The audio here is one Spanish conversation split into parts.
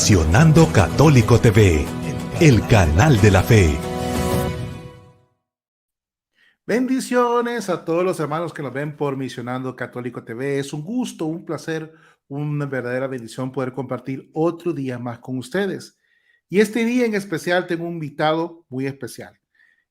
Misionando Católico TV, el canal de la fe. Bendiciones a todos los hermanos que nos ven por Misionando Católico TV. Es un gusto, un placer, una verdadera bendición poder compartir otro día más con ustedes. Y este día en especial tengo un invitado muy especial.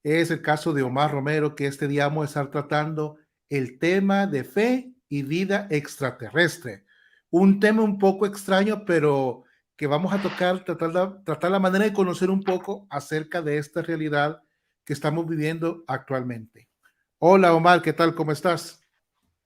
Es el caso de Omar Romero, que este día vamos a estar tratando el tema de fe y vida extraterrestre. Un tema un poco extraño, pero que vamos a tocar, tratar la manera de conocer un poco acerca de esta realidad que estamos viviendo actualmente. Hola Omar, ¿qué tal? ¿Cómo estás?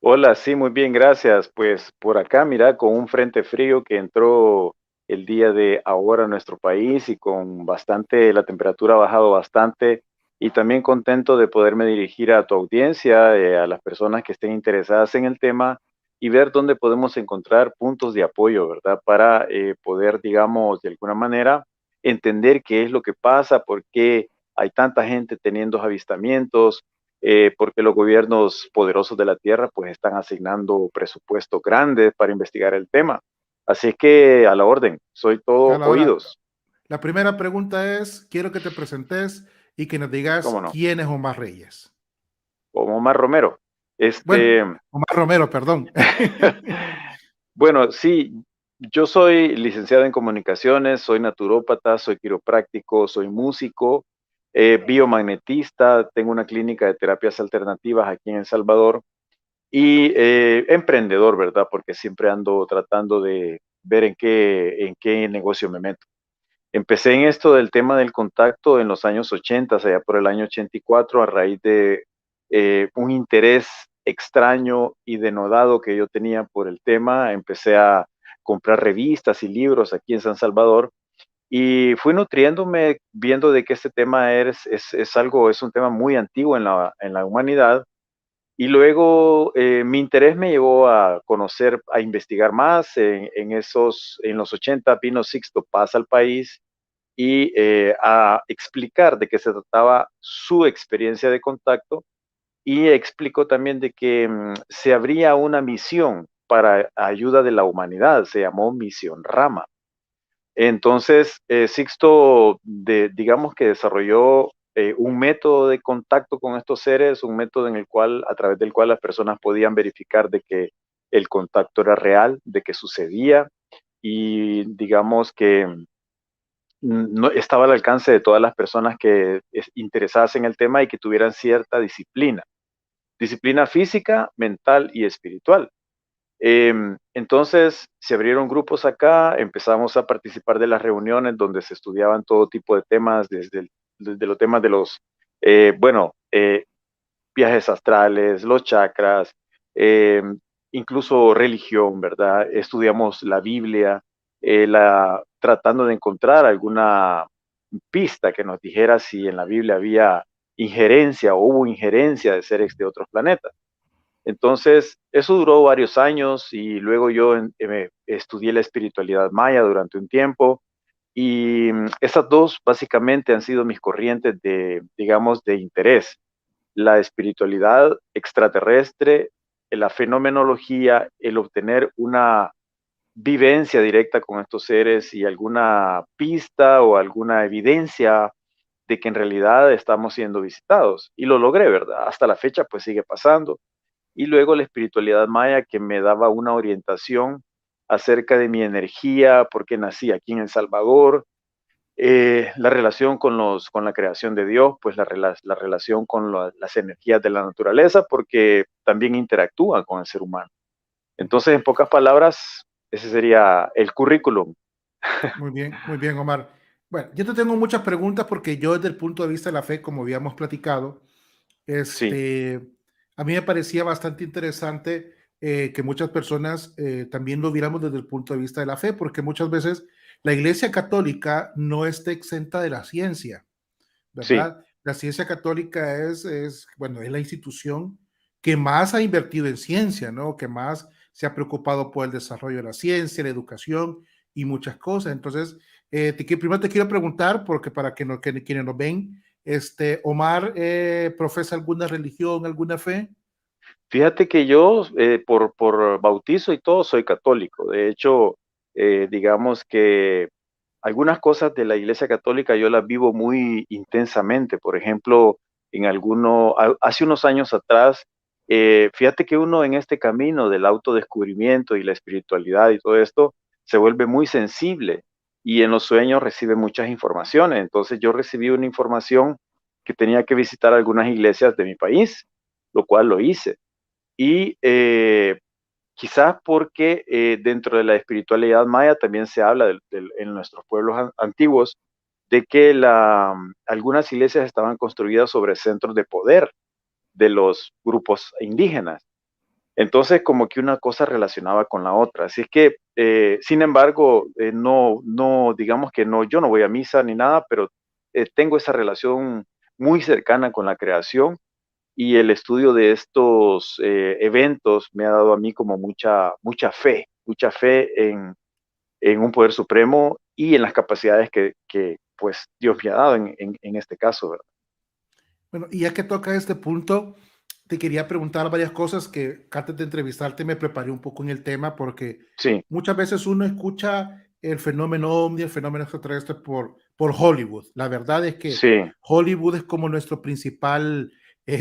Hola, sí, muy bien, gracias. Pues por acá, mira, con un frente frío que entró el día de ahora a nuestro país y con bastante, la temperatura ha bajado bastante y también contento de poderme dirigir a tu audiencia, a las personas que estén interesadas en el tema y ver dónde podemos encontrar puntos de apoyo, ¿verdad? Para poder, digamos, de alguna manera entender qué es lo que pasa, por qué hay tanta gente teniendo avistamientos, porque los gobiernos poderosos de la tierra pues están asignando presupuestos grandes para investigar el tema. Así es que a la orden, soy todo Ahora, oídos. la primera pregunta es, quiero que te presentes y que nos ¿Cómo digas no? quién es Omar Reyes. Como Omar Romero. Bueno, Este, Omar Romero, perdón. bueno, sí, yo soy licenciado en comunicaciones, soy naturópata, soy quiropráctico, soy músico, biomagnetista, tengo una clínica de terapias alternativas aquí en El Salvador. Y emprendedor, ¿verdad? Porque siempre ando tratando de ver en qué negocio me meto. Empecé en esto del tema del contacto en los años 80, allá por el año 84, a raíz de un interés extraño y denodado que yo tenía por el tema. Empecé a comprar revistas y libros aquí en San Salvador y fui nutriéndome viendo de que este tema es un tema muy antiguo en la humanidad y luego mi interés me llevó a conocer, a investigar más. En los 80 vino Sixto Paz al país y a explicar de qué se trataba su experiencia de contacto y explicó también de que se abría una misión para ayuda de la humanidad, se llamó Misión Rama. Entonces, Sixto, digamos que desarrolló un método de contacto con estos seres, un método en el cual, a través del cual las personas podían verificar de que el contacto era real, de que sucedía y digamos que no estaba al alcance de todas las personas que interesadas en el tema y que tuvieran cierta disciplina física, mental y espiritual. Entonces se abrieron grupos acá, empezamos a participar de las reuniones donde se estudiaban todo tipo de temas, desde los temas de los, bueno, viajes astrales, los chakras, eh, incluso religión, ¿verdad? Estudiamos la Biblia, tratando de encontrar alguna pista que nos dijera si en la Biblia había injerencia o hubo injerencia de seres de otros planetas. Entonces, eso duró varios años y luego yo estudié la espiritualidad maya durante un tiempo y esas dos básicamente han sido mis corrientes de, digamos, de interés. La espiritualidad extraterrestre, la fenomenología, el obtener una vivencia directa con estos seres y alguna pista o alguna evidencia de que en realidad estamos siendo visitados. Y lo logré, ¿verdad? Hasta la fecha pues sigue pasando. Y luego la espiritualidad maya que me daba una orientación acerca de mi energía, porque nací aquí en El Salvador, la relación con la creación de Dios, pues la relación con las energías de la naturaleza, porque también interactúan con el ser humano. Entonces, en pocas palabras, ese sería el currículum. Muy bien, Omar. Bueno, yo te tengo muchas preguntas porque yo desde el punto de vista de la fe, como habíamos platicado, Sí, este, a mí me parecía bastante interesante que muchas personas también lo viéramos desde el punto de vista de la fe, porque muchas veces la Iglesia Católica no está exenta de la ciencia, sí, ¿verdad? La ciencia católica bueno, es la institución que más ha invertido en ciencia, ¿no? Que más se ha preocupado por el desarrollo de la ciencia, la educación y muchas cosas. Entonces, primero te quiero preguntar, porque para quienes nos ven, Omar, ¿profesa alguna religión, alguna fe? fíjate que yo, por bautizo y todo, soy católico. De hecho, digamos que algunas cosas de la Iglesia Católica yo las vivo muy intensamente. Por ejemplo, hace unos años atrás, fíjate que uno en este camino del autodescubrimiento y la espiritualidad y todo esto se vuelve muy sensible y en los sueños recibe muchas informaciones. Entonces yo recibí una información que tenía que visitar algunas iglesias de mi país, lo cual lo hice. Y quizás porque dentro de la espiritualidad maya también se habla en nuestros pueblos antiguos de que algunas iglesias estaban construidas sobre centros de poder de los grupos indígenas. Entonces, como que una cosa relacionaba con la otra. Así es que, sin embargo, no, digamos que no, yo no voy a misa ni nada, pero tengo esa relación muy cercana con la creación y el estudio de estos eventos me ha dado a mí como mucha fe en un poder supremo y en las capacidades que pues Dios me ha dado en este caso, ¿verdad? Bueno, y ya que toca este punto, te quería preguntar varias cosas que antes de entrevistarte me preparé un poco en el tema porque Sí, muchas veces uno escucha el fenómeno ovni, el fenómeno extraterrestre por Hollywood. La verdad es que sí, Hollywood es como nuestro principal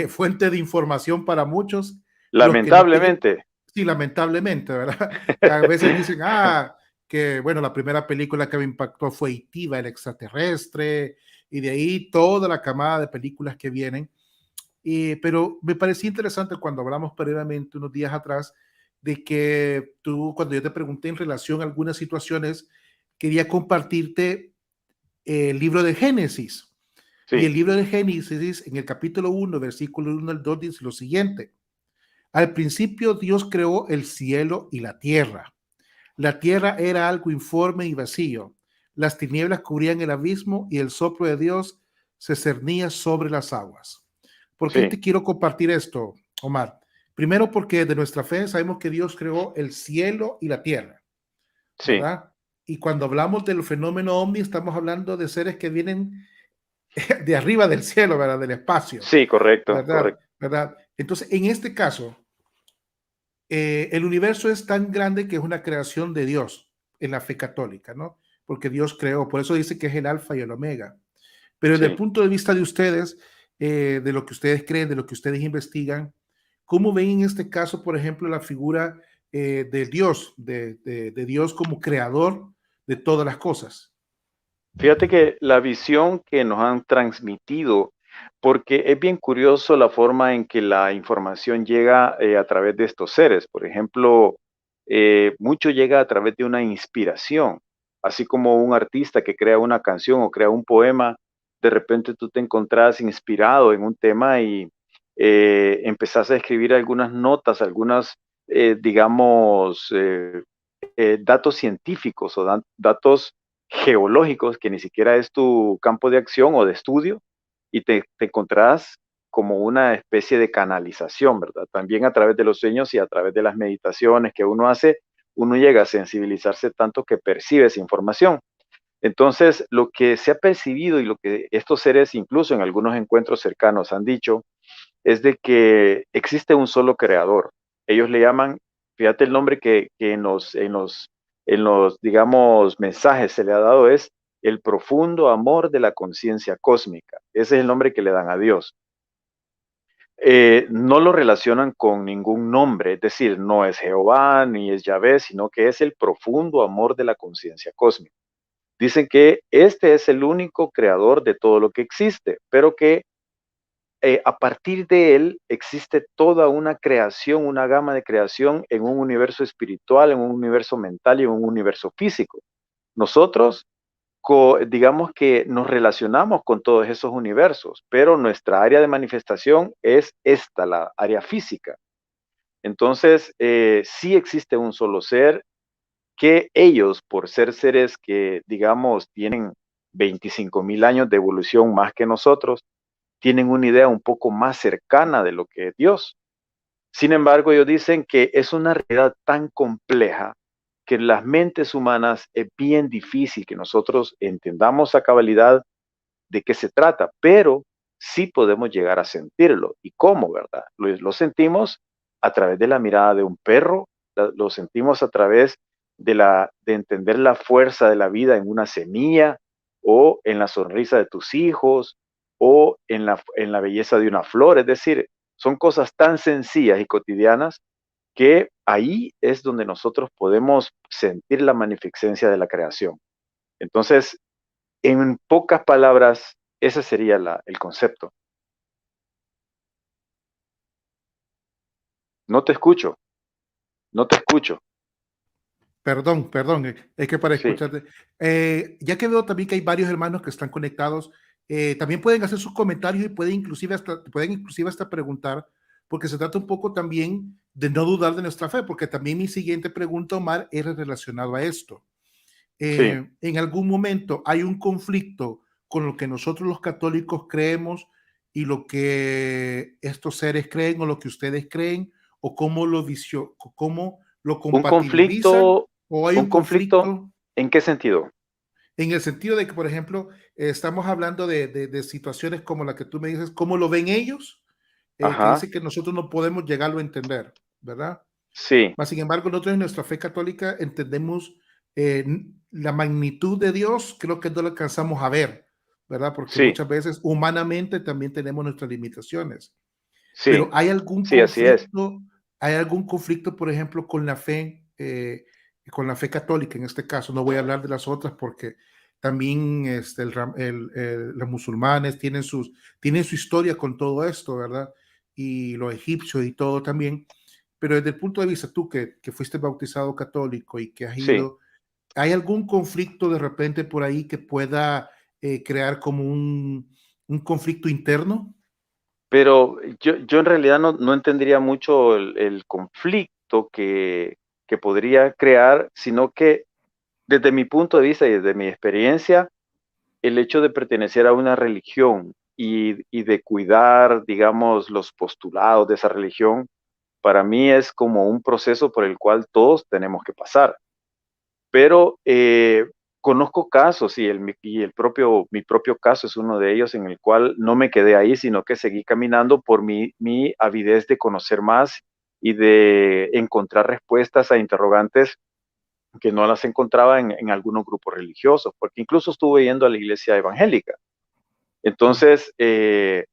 fuente de información para muchos, los que no quieren, lamentablemente, sí, lamentablemente, ¿verdad? A veces dicen, que bueno, la primera película que me impactó fue E.T., el extraterrestre, y de ahí toda la camada de películas que vienen. Pero me parecía interesante cuando hablamos previamente unos días atrás de que tú, cuando yo te pregunté en relación a algunas situaciones, quería compartirte el libro de Génesis. Y sí, el libro de Génesis, en el capítulo 1, versículo 1 al 2, dice lo siguiente. Al principio Dios creó el cielo y la tierra. La tierra era algo informe y vacío. Las tinieblas cubrían el abismo y el soplo de Dios se cernía sobre las aguas. ¿Por qué sí, te quiero compartir esto, Omar? Primero porque de nuestra fe sabemos que Dios creó el cielo y la tierra, sí, ¿verdad? Y cuando hablamos del fenómeno ovni, estamos hablando de seres que vienen de arriba del cielo, ¿verdad? Del espacio, sí, correcto, ¿verdad? correcto. ¿Verdad? Entonces, en este caso, el universo es tan grande que es una creación de Dios en la fe católica, ¿no? Porque Dios creó, por eso dice que es el alfa y el omega. Pero desde el Sí. punto de vista de ustedes, de lo que ustedes creen, de lo que ustedes investigan, ¿cómo ven en este caso, por ejemplo, la figura de Dios, de Dios como creador de todas las cosas? Fíjate que la visión que nos han transmitido, porque es bien curioso la forma en que la información llega a través de estos seres. Por ejemplo, mucho llega a través de una inspiración, así como un artista que crea una canción o crea un poema, de repente tú te encontrás inspirado en un tema y empezás a escribir algunas notas, algunas, digamos, datos científicos o datos geológicos que ni siquiera es tu campo de acción o de estudio y te encontrás como una especie de canalización, ¿verdad? También a través de los sueños y a través de las meditaciones que uno hace, uno llega a sensibilizarse tanto que percibe esa información. Entonces, lo que se ha percibido y lo que estos seres, incluso en algunos encuentros cercanos, han dicho, es de que existe un solo creador. Ellos le llaman, fíjate el nombre que en los, digamos, mensajes se le ha dado es el profundo amor de la conciencia cósmica. Ese es el nombre que le dan a Dios. No lo relacionan con ningún nombre, es decir, no es Jehová ni es Yahvé, sino que es el profundo amor de la conciencia cósmica. Dicen que este es el único creador de todo lo que existe, pero que a partir de él existe toda una creación, una gama de creación en un universo espiritual, en un universo mental y en un universo físico. Nosotros, digamos que nos relacionamos con todos esos universos, pero nuestra área de manifestación es esta, la área física. Entonces, sí existe un solo ser que ellos, por ser seres que, digamos, tienen 25,000 años de evolución más que nosotros, tienen una idea un poco más cercana de lo que es Dios. Sin embargo, ellos dicen que es una realidad tan compleja que las mentes humanas es bien difícil que nosotros entendamos a cabalidad de qué se trata, pero sí podemos llegar a sentirlo. ¿Y cómo, verdad? Lo sentimos a través de la mirada de un perro, lo sentimos a través de entender la fuerza de la vida en una semilla o en la sonrisa de tus hijos o en la belleza de una flor. Es decir, son cosas tan sencillas y cotidianas que ahí es donde nosotros podemos sentir la magnificencia de la creación. Entonces, en pocas palabras, ese sería el concepto. No te escucho, no te escucho. Perdón, es que para Sí, escucharte, ya que veo también que hay varios hermanos que están conectados, también pueden hacer sus comentarios y pueden inclusive hasta preguntar, porque se trata un poco también de no dudar de nuestra fe, porque también mi siguiente pregunta, Omar, era relacionado a esto. sí, En algún momento hay un conflicto con lo que nosotros los católicos creemos y lo que estos seres creen o lo que ustedes creen, o cómo lo un compatibilizan, conflicto, o hay un un conflicto, conflicto ¿en qué sentido? en el sentido de que, por ejemplo, estamos hablando de situaciones como la que tú me dices, cómo lo ven ellos, que Ajá, dice que nosotros no podemos llegarlo a entender, ¿verdad? sí, Mas, sin embargo, nosotros en nuestra fe católica entendemos la magnitud de Dios, creo que no lo alcanzamos a ver, ¿verdad? Porque sí, muchas veces humanamente también tenemos nuestras limitaciones. Pero sí, sí, así es. hay algún conflicto, por ejemplo, con la fe católica en este caso? No voy a hablar de las otras porque también los musulmanes tienen su historia con todo esto, ¿verdad? Y los egipcios y todo también. Pero desde el punto de vista tú que fuiste bautizado católico y que has Sí, ido, ¿hay algún conflicto de repente por ahí que pueda crear como un conflicto interno? pero yo en realidad no entendería mucho el conflicto que podría crear, sino que desde mi punto de vista y desde mi experiencia, el hecho de pertenecer a una religión y de cuidar, digamos, los postulados de esa religión, para mí es como un proceso por el cual todos tenemos que pasar. Pero conozco casos mi propio caso es uno de ellos en el cual no me quedé ahí, sino que seguí caminando por mi avidez de conocer más y de encontrar respuestas a interrogantes que no las encontraba en algunos grupos religiosos, porque incluso estuve yendo a la iglesia evangélica. Mm. Entonces, el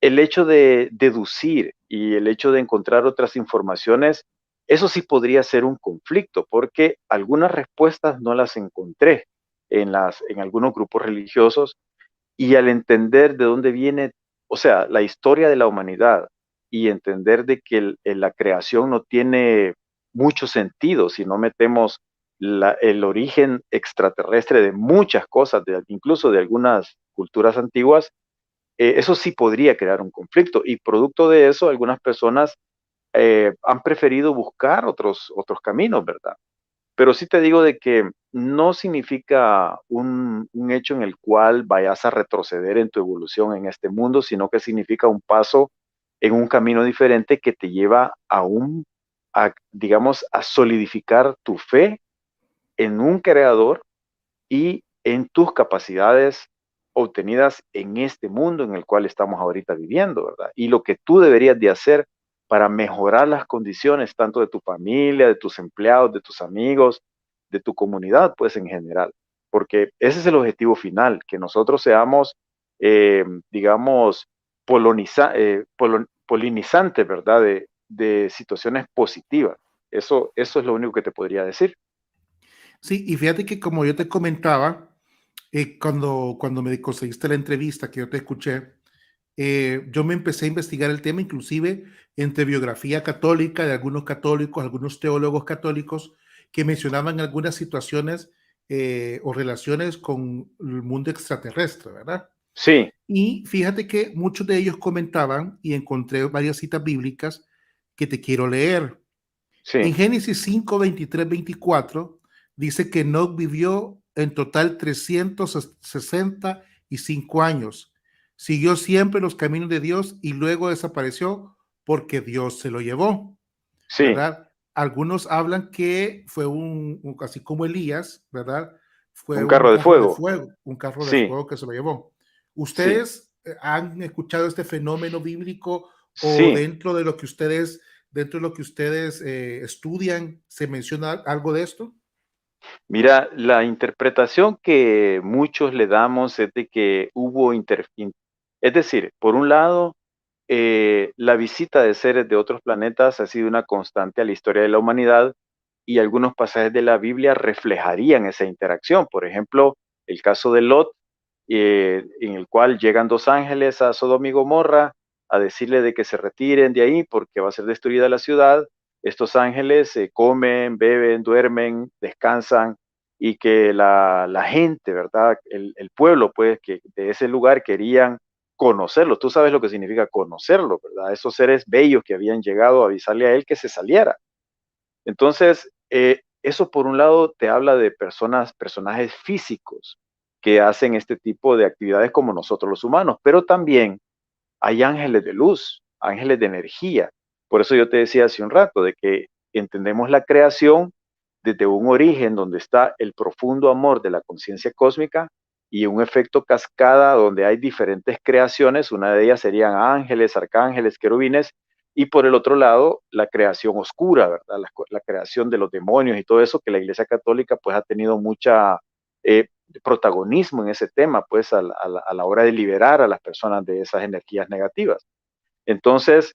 hecho de deducir y el hecho de encontrar otras informaciones, eso sí podría ser un conflicto, porque algunas respuestas no las encontré en algunos grupos religiosos y al entender de dónde viene, o sea, la historia de la humanidad y entender de que la creación no tiene mucho sentido si no metemos el origen extraterrestre de muchas cosas, incluso de algunas culturas antiguas, eso sí podría crear un conflicto y producto de eso algunas personas han preferido buscar otros caminos, ¿verdad? Pero sí te digo de que no significa un hecho en el cual vayas a retroceder en tu evolución en este mundo, sino que significa un paso en un camino diferente que te lleva digamos, a solidificar tu fe en un creador y en tus capacidades obtenidas en este mundo en el cual estamos ahorita viviendo, ¿verdad? Y lo que tú deberías de hacer para mejorar las condiciones tanto de tu familia, de tus empleados, de tus amigos, de tu comunidad, pues en general. Porque ese es el objetivo final, que nosotros seamos, digamos, polinizantes, ¿verdad? De situaciones positivas. Eso es lo único que te podría decir. Sí, y fíjate que como yo te comentaba, cuando me conseguiste la entrevista que yo te escuché, yo me empecé a investigar el tema, inclusive entre biografía católica de algunos católicos, algunos teólogos católicos que mencionaban algunas situaciones o relaciones con el mundo extraterrestre, ¿verdad? Sí, Y fíjate que muchos de ellos comentaban, y encontré varias citas bíblicas que te quiero leer. En sí, Génesis 5, 23, 24, dice que Enoch vivió en total 365 años. Siguió siempre los caminos de Dios y luego desapareció porque Dios se lo llevó, sí. ¿verdad? Algunos hablan que fue así como Elías, ¿verdad? Fue Un carro de fuego. un carro de Sí, fuego que se lo llevó. sí, ¿Ustedes han escuchado este fenómeno bíblico o sí, dentro de lo que ustedes dentro de lo que ustedes estudian, se menciona algo de esto? Mira, la interpretación que muchos le damos es de que hubo es decir, por un lado, la visita de seres de otros planetas ha sido una constante a la historia de la humanidad y algunos pasajes de la Biblia reflejarían esa interacción. Por ejemplo, el caso de Lot, en el cual llegan dos ángeles a Sodoma y Gomorra a decirle de que se retiren de ahí porque va a ser destruida la ciudad. Estos ángeles comen, beben, duermen, descansan y que la gente, ¿verdad? El pueblo, pues, que de ese lugar querían conocerlo. Tú sabes lo que significa conocerlo, ¿verdad? Esos seres bellos que habían llegado a avisarle a él que se saliera. Entonces, eso por un lado te habla de personajes físicos que hacen este tipo de actividades como nosotros los humanos, pero también hay ángeles de luz, ángeles de energía. Por eso yo te decía hace un rato de que entendemos la creación desde un origen donde está el profundo amor de la conciencia cósmica y un efecto cascada donde hay diferentes creaciones, una de ellas serían ángeles, arcángeles, querubines, y por el otro lado, la creación oscura, ¿verdad? La creación de los demonios y todo eso que la Iglesia Católica pues ha tenido mucha protagonismo en ese tema, pues a la hora de liberar a las personas de esas energías negativas. Entonces,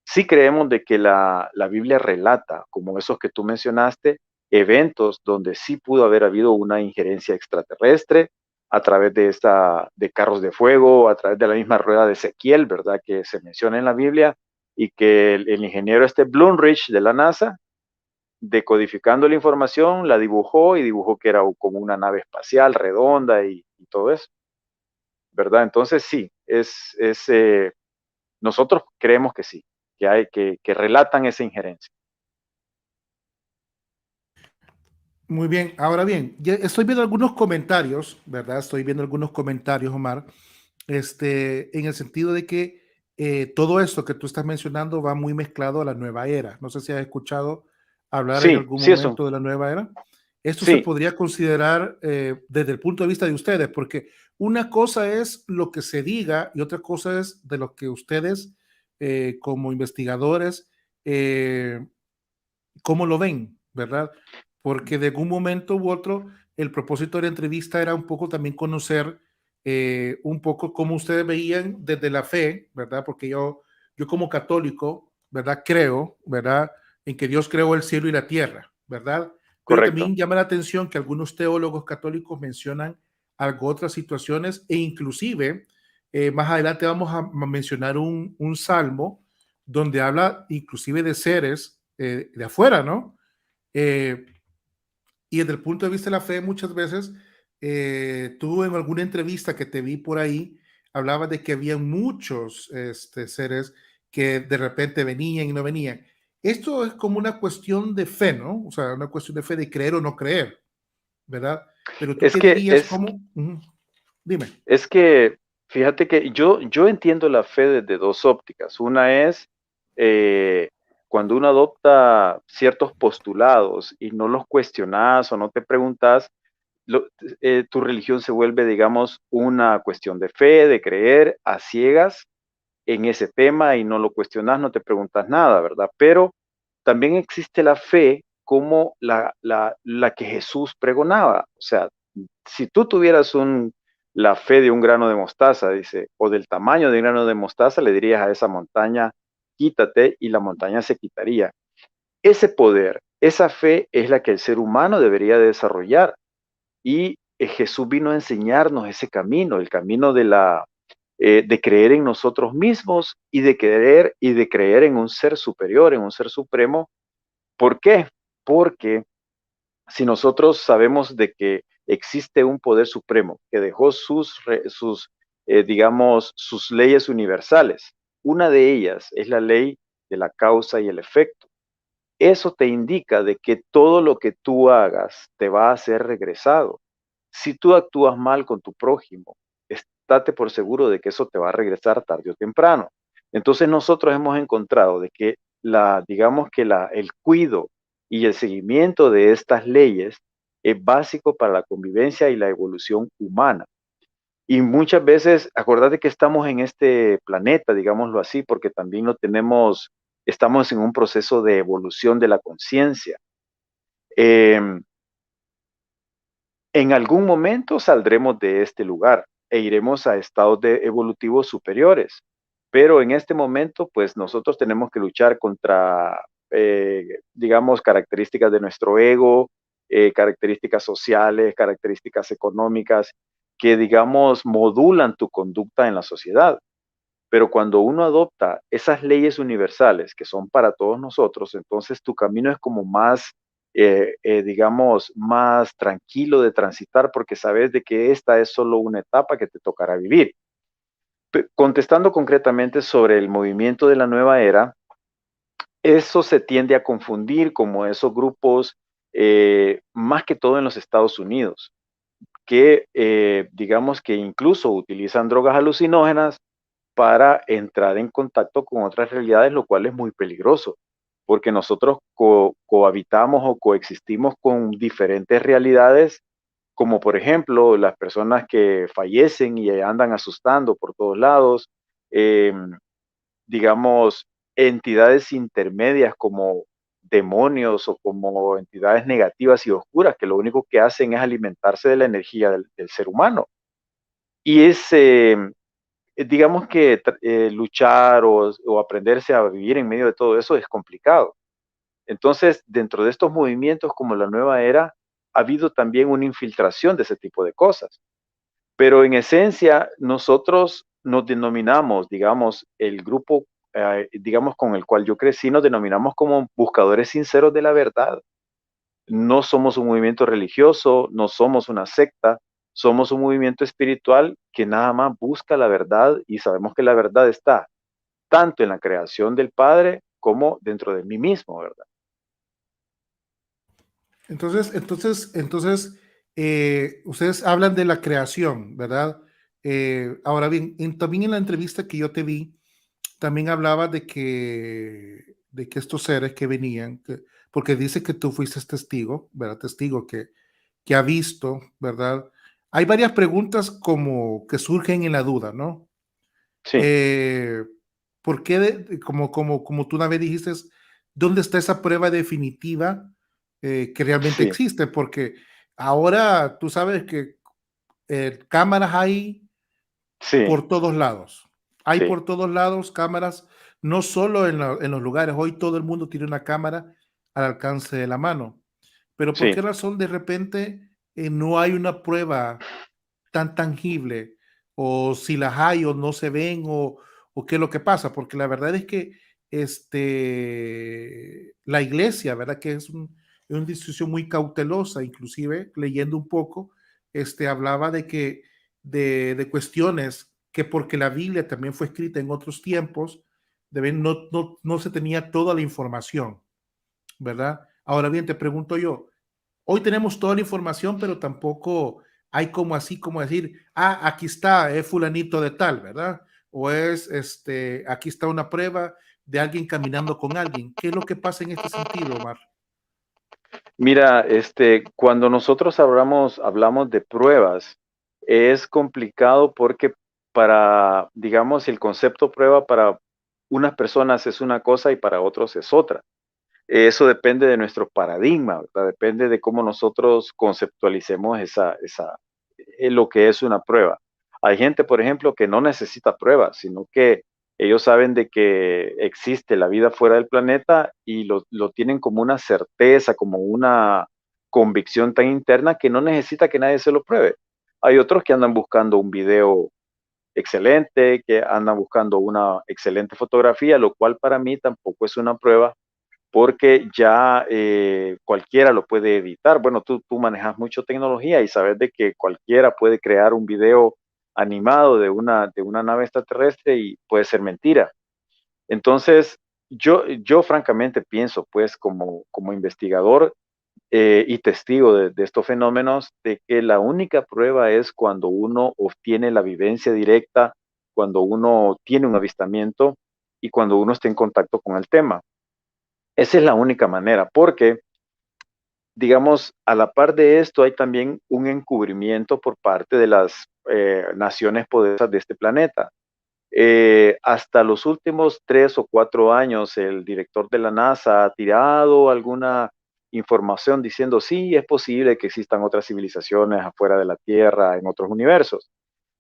sí creemos de que la Biblia relata, como esos que tú mencionaste, eventos donde sí pudo haber habido una injerencia extraterrestre a través de carros de fuego, a través de la misma rueda de Ezequiel, ¿verdad? Que se menciona en la Biblia y que el ingeniero Blumrich de la NASA, decodificando la información, la dibujó y dibujó que era como una nave espacial redonda y todo eso, ¿verdad? Entonces sí, nosotros creemos que sí, que relatan esa injerencia. Muy bien, ahora bien, ya estoy viendo algunos comentarios, ¿verdad? Estoy viendo algunos comentarios, Omar, en el sentido de que todo esto que tú estás mencionando va muy mezclado a la nueva era. No sé si has escuchado hablar en Sí, algún sí, eso, momento de la nueva era. Esto se sí, podría considerar desde el punto de vista de ustedes, porque una cosa es lo que se diga y otra cosa es de lo que ustedes como investigadores, eh, cómo lo ven, ¿verdad? Porque de algún momento u otro, el propósito de la entrevista era un poco también conocer un poco cómo ustedes veían desde la fe, ¿verdad? Porque yo como católico, ¿verdad? Creo, ¿verdad? En que Dios creó el cielo y la tierra, ¿verdad? Pero correcto. también llama la atención que algunos teólogos católicos mencionan algo otras situaciones e inclusive más adelante vamos a mencionar un salmo donde habla inclusive de seres de afuera, ¿no? Eh, y desde el punto de vista de la fe, muchas veces, tú en alguna entrevista que te vi por ahí, hablabas de que había muchos seres que de repente venían y no venían. Esto es como una cuestión de fe, ¿no? O sea, una cuestión de fe de creer o no creer, ¿verdad? Pero tú Es qué que, dirías, es, ¿cómo? Dime. es que, fíjate que yo entiendo la fe desde dos ópticas. Una es eh, cuando uno adopta ciertos postulados y no los cuestionas o no te preguntas, tu religión se vuelve, digamos, una cuestión de fe, de creer a ciegas en ese tema y no lo cuestionas, no te preguntas nada, ¿verdad? Pero también existe la fe como la que Jesús pregonaba. O sea, si tú tuvieras la fe de un grano de mostaza, dice, o del tamaño de un grano de mostaza, le dirías a esa montaña, quítate, y la montaña se quitaría. Ese poder, esa fe es la que el ser humano debería desarrollar. Y Jesús vino a enseñarnos ese camino, el camino de creer en nosotros mismos y de creer en un ser superior, en un ser supremo. ¿Por qué? Porque si nosotros sabemos de que existe un poder supremo que dejó digamos, sus leyes universales, una de ellas es la ley de la causa y el efecto. Eso te indica de que todo lo que tú hagas te va a ser regresado. Si tú actúas mal con tu prójimo, estate por seguro de que eso te va a regresar tarde o temprano. Entonces nosotros hemos encontrado de que digamos que el cuido y el seguimiento de estas leyes es básico para la convivencia y la evolución humana. Y muchas veces, acordate que estamos en este planeta, digámoslo así, porque también no tenemos estamos en un proceso de evolución de la conciencia. Em, en algún momento saldremos de este lugar e iremos a estados evolutivos superiores, pero en este momento, pues nosotros tenemos que luchar contra, digamos, características de nuestro ego, características sociales, características económicas, que, digamos, modulan tu conducta en la sociedad. Pero cuando uno adopta esas leyes universales que son para todos nosotros, entonces tu camino es como más, digamos, más tranquilo de transitar porque sabes de que esta es solo una etapa que te tocará vivir. Contestando concretamente sobre el movimiento de la nueva era, eso se tiende a confundir como esos grupos, más que todo en los Estados Unidos, que digamos que incluso utilizan drogas alucinógenas para entrar en contacto con otras realidades, lo cual es muy peligroso, porque nosotros cohabitamos o coexistimos con diferentes realidades, como por ejemplo las personas que fallecen y andan asustando por todos lados, em, digamos, entidades intermedias como demonios o como entidades negativas y oscuras, que lo único que hacen es alimentarse de la energía del ser humano. Y digamos que luchar o aprenderse a vivir en medio de todo eso es complicado. Entonces, dentro de estos movimientos como la nueva era, ha habido también una infiltración de ese tipo de cosas. Pero en esencia, nosotros nos denominamos, digamos, el grupo, digamos, con el cual yo crecí, nos denominamos como buscadores sinceros de la verdad. No somos un movimiento religioso, no somos una secta, somos un movimiento espiritual que nada más busca la verdad y sabemos que la verdad está tanto en la creación del Padre como dentro de mí mismo, ¿verdad? Ustedes hablan de la creación, ¿verdad? Ahora bien, también en la entrevista que yo te vi, también hablaba de que estos seres que venían, porque dice que tú fuiste testigo, ¿verdad? Testigo que ha visto, ¿verdad? Hay varias preguntas como que surgen en la duda, ¿no? Sí, Eh, ¿Por qué, como tú una vez dijiste, dónde está esa prueba definitiva que realmente sí, existe? Porque ahora tú sabes que cámaras hay sí, por todos lados. Hay sí, por todos lados cámaras, no solo en los lugares. Hoy todo el mundo tiene una cámara al alcance de la mano. Pero ¿por qué sí. razón de repente no hay una prueba tan tangible? O si las hay o no se ven o qué es lo que pasa. Porque la verdad es que la iglesia, ¿verdad? Que es una institución muy cautelosa, inclusive leyendo un poco, hablaba de que de cuestiones que porque la Biblia también fue escrita en otros tiempos, no se tenía toda la información, ¿verdad? Ahora bien, te pregunto yo, hoy tenemos toda la información, pero tampoco hay como así, como decir, aquí está, es fulanito de tal, ¿verdad? O es, aquí está una prueba de alguien caminando con alguien. ¿Qué es lo que pasa en este sentido, Omar? Mira, cuando nosotros hablamos de pruebas, es complicado porque para, digamos, el concepto prueba para unas personas es una cosa y para otros es otra. Eso depende de nuestro paradigma, ¿verdad? Depende de cómo nosotros conceptualicemos lo que es una prueba. Hay gente, por ejemplo, que no necesita pruebas, sino que ellos saben de que existe la vida fuera del planeta y lo tienen como una certeza, como una convicción tan interna que no necesita que nadie se lo pruebe. Hay otros que andan buscando un video excelente, que andan buscando una excelente fotografía, lo cual para mí tampoco es una prueba porque ya cualquiera lo puede editar. Bueno, tú manejas mucho tecnología y sabes de que cualquiera puede crear un video animado de una nave extraterrestre y puede ser mentira. Entonces, yo francamente pienso, pues, como investigador y testigo de estos fenómenos, de que la única prueba es cuando uno obtiene la vivencia directa, cuando uno tiene un avistamiento y cuando uno está en contacto con el tema. Esa es la única manera, porque, digamos, a la par de esto hay también un encubrimiento por parte de las naciones poderosas de este planeta. Hasta los últimos 3 o 4 años, el director de la NASA ha tirado alguna información diciendo, sí, es posible que existan otras civilizaciones afuera de la Tierra, en otros universos.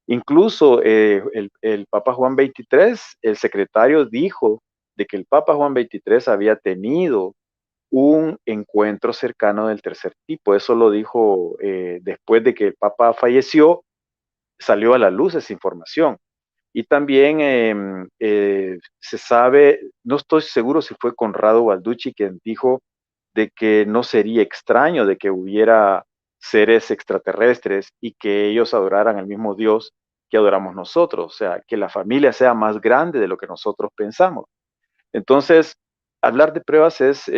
Incluso el Papa Juan XXIII, el secretario dijo de que el Papa Juan XXIII había tenido un encuentro cercano del tercer tipo. Eso lo dijo después de que el Papa falleció, salió a la luz esa información. Y también se sabe, no estoy seguro si fue Conrado Balducci quien dijo de que no sería extraño de que hubiera seres extraterrestres y que ellos adoraran al mismo Dios que adoramos nosotros, o sea, que la familia sea más grande de lo que nosotros pensamos. Entonces, hablar de pruebas es,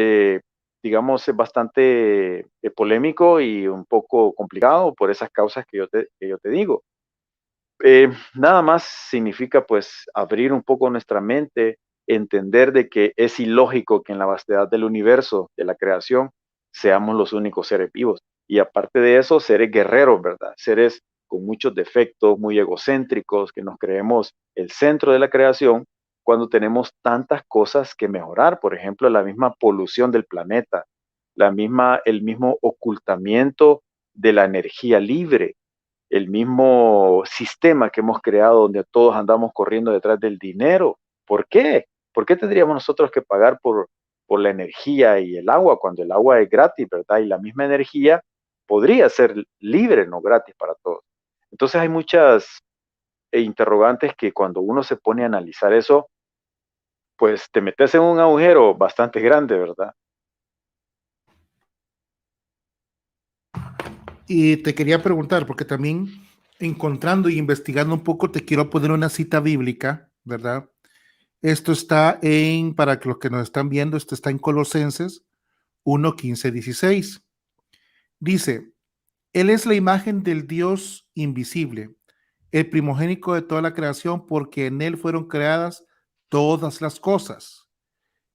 digamos, es bastante polémico y un poco complicado por esas causas que yo te digo. Nada más significa pues abrir un poco nuestra mente, entender de que es ilógico que en la vastedad del universo, de la creación, seamos los únicos seres vivos. Y aparte de eso, seres guerreros, ¿verdad? Seres con muchos defectos, muy egocéntricos, que nos creemos el centro de la creación cuando tenemos tantas cosas que mejorar. Por ejemplo, la misma polución del planeta, el mismo ocultamiento de la energía libre, el mismo sistema que hemos creado donde todos andamos corriendo detrás del dinero. ¿Por qué? ¿Por qué tendríamos nosotros que pagar por la energía y el agua cuando el agua es gratis, ¿verdad? Y la misma energía podría ser libre, no gratis para todos. Entonces hay muchas interrogantes que cuando uno se pone a analizar eso, pues te metes en un agujero bastante grande, ¿verdad? Y te quería preguntar, porque también encontrando y investigando un poco, te quiero poner una cita bíblica, ¿verdad? Esto está para que los que nos están viendo, esto está en Colosenses 1:15-16. Dice, Él es la imagen del Dios invisible, el primogénito de toda la creación, porque en Él fueron creadas todas las cosas,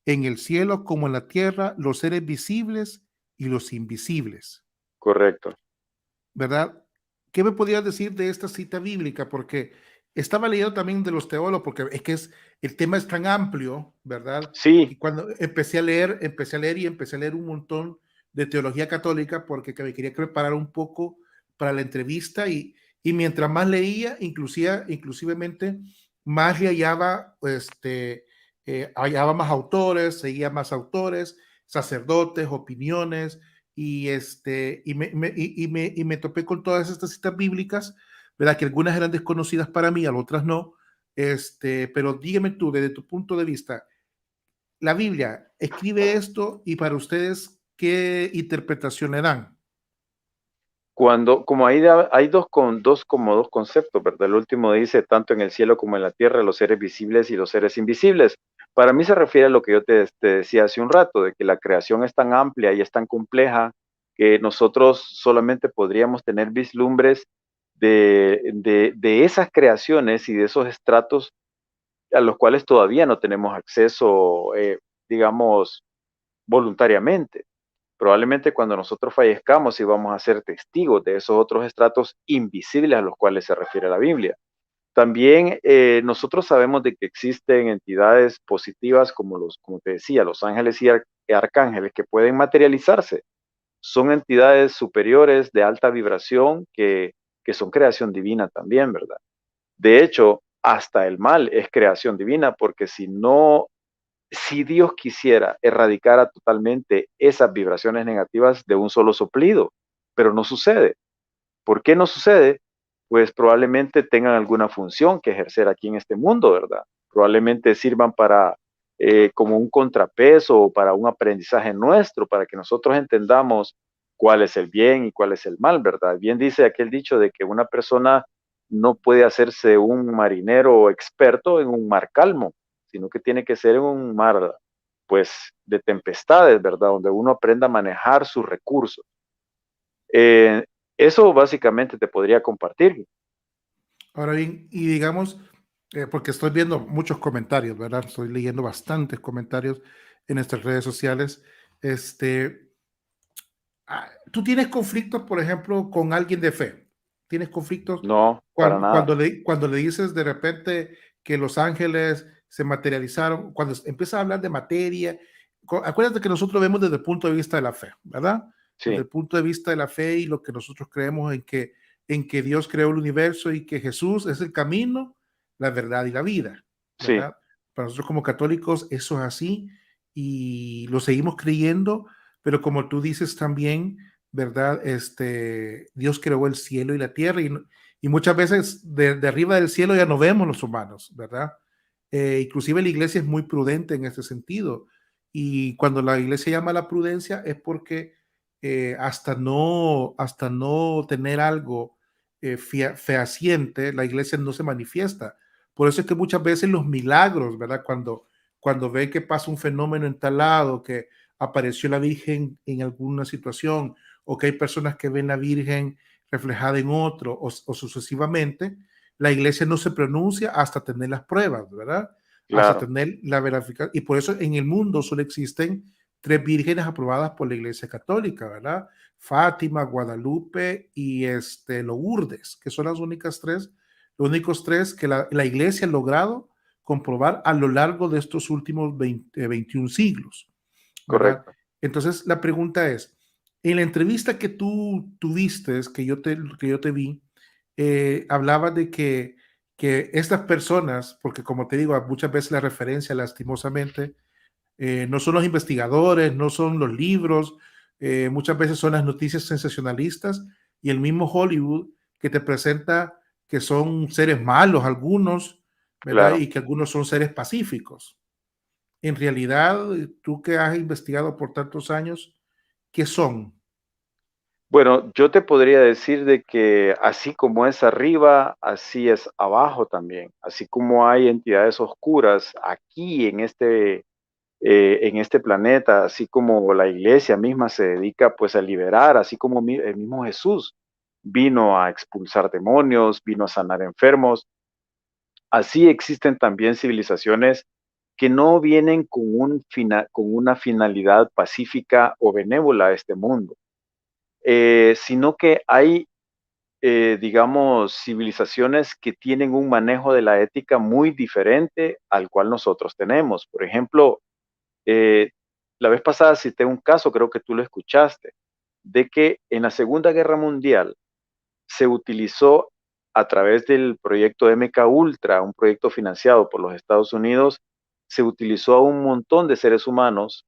en el cielo como en la tierra, los seres visibles y los invisibles, Correcto. ¿verdad? ¿Qué me podrías decir de esta cita bíblica? Porque estaba leyendo también de los teólogos, porque es que el tema es tan amplio, ¿verdad? Sí, Y cuando empecé a leer un montón de teología católica, porque me quería preparar un poco para la entrevista y mientras más leía, inclusivemente, más le hallaba, hallaba más autores, seguía más autores, sacerdotes, opiniones, y me topé con todas estas citas bíblicas, ¿verdad? Que algunas eran desconocidas para mí, otras no. Pero dígame tú, desde tu punto de vista, la Biblia escribe esto y para ustedes, ¿qué interpretación le dan? como hay dos conceptos, ¿verdad? El último dice, tanto en el cielo como en la tierra, los seres visibles y los seres invisibles. Para mí se refiere a lo que yo te decía hace un rato, de que la creación es tan amplia y es tan compleja que nosotros solamente podríamos tener vislumbres de esas creaciones y de esos estratos a los cuales todavía no tenemos acceso, digamos, voluntariamente. Probablemente cuando nosotros fallezcamos sí vamos a ser testigos de esos otros estratos invisibles a los cuales se refiere la Biblia. También nosotros sabemos de que existen entidades positivas como te decía, los ángeles y arcángeles que pueden materializarse. Son entidades superiores de alta vibración que son creación divina también, ¿verdad? De hecho, hasta el mal es creación divina porque si Dios quisiera, erradicara totalmente esas vibraciones negativas de un solo soplido, pero no sucede. ¿Por qué no sucede? Pues probablemente tengan alguna función que ejercer aquí en este mundo, ¿verdad? Probablemente sirvan para como un contrapeso o para un aprendizaje nuestro, para que nosotros entendamos cuál es el bien y cuál es el mal, ¿verdad? Bien dice aquel dicho de que una persona no puede hacerse un marinero experto en un mar calmo, sino que tiene que ser en un mar, pues, de tempestades, ¿verdad? Donde uno aprenda a manejar sus recursos. Eh, Eso básicamente te podría compartir. Ahora bien, y digamos, porque estoy viendo muchos comentarios, ¿verdad? Estoy leyendo bastantes comentarios en nuestras redes sociales. Este, ¿Tú tienes conflictos, por ejemplo, con alguien de fe? ¿Tienes conflictos No, para cuando, nada. cuando le dices de repente que los ángeles se materializaron. Cuando empieza a hablar de materia, acuérdate que nosotros vemos desde el punto de vista de la fe, ¿verdad? Desde Sí, el punto de vista de la fe y lo que nosotros creemos en que Dios creó el universo y que Jesús es el camino, la verdad y la vida, sí, ¿verdad? Para nosotros como católicos eso es así y lo seguimos creyendo, pero como tú dices también, ¿verdad? Dios creó el cielo y la tierra y muchas veces de arriba del cielo ya no vemos los humanos, ¿verdad? Inclusive la iglesia es muy prudente en este sentido. Y cuando la iglesia llama a la prudencia es porque hasta no tener algo fehaciente, la iglesia no se manifiesta. Por eso es que muchas veces los milagros, ¿verdad? Cuando ve que pasa un fenómeno en tal lado, que apareció la Virgen en alguna situación, o que hay personas que ven la Virgen reflejada en otro, o sucesivamente, la iglesia no se pronuncia hasta tener las pruebas, ¿verdad? Hasta claro, tener la verificación. Y por eso en el mundo solo existen tres vírgenes aprobadas por la iglesia católica, ¿verdad? Fátima, Guadalupe y Lourdes, que son las únicas tres, los únicos tres que la iglesia ha logrado comprobar a lo largo de estos últimos 21 siglos, ¿verdad? correcto. Entonces, la pregunta es, en la entrevista que tú tuviste, que yo te vi, hablaba de que estas personas, porque como te digo, muchas veces la referencia lastimosamente, no son los investigadores, no son los libros, muchas veces son las noticias sensacionalistas y el mismo Hollywood que te presenta que son seres malos algunos, ¿verdad? Claro. Y que algunos son seres pacíficos. En realidad, tú que has investigado por tantos años, ¿qué son? Bueno, yo te podría decir de que así como es arriba, así es abajo también. Así como hay entidades oscuras aquí en este planeta, así como la iglesia misma se dedica pues a liberar, así como el mismo Jesús vino a expulsar demonios, vino a sanar enfermos. Así existen también civilizaciones que no vienen con una finalidad pacífica o benévola a este mundo, sino que hay, digamos, civilizaciones que tienen un manejo de la ética muy diferente al cual nosotros tenemos. Por ejemplo, eh, la vez pasada cité un caso, creo que tú lo escuchaste, de que en la Segunda Guerra Mundial se utilizó a través del proyecto MK Ultra, un proyecto financiado por los Estados Unidos, se utilizó a un montón de seres humanos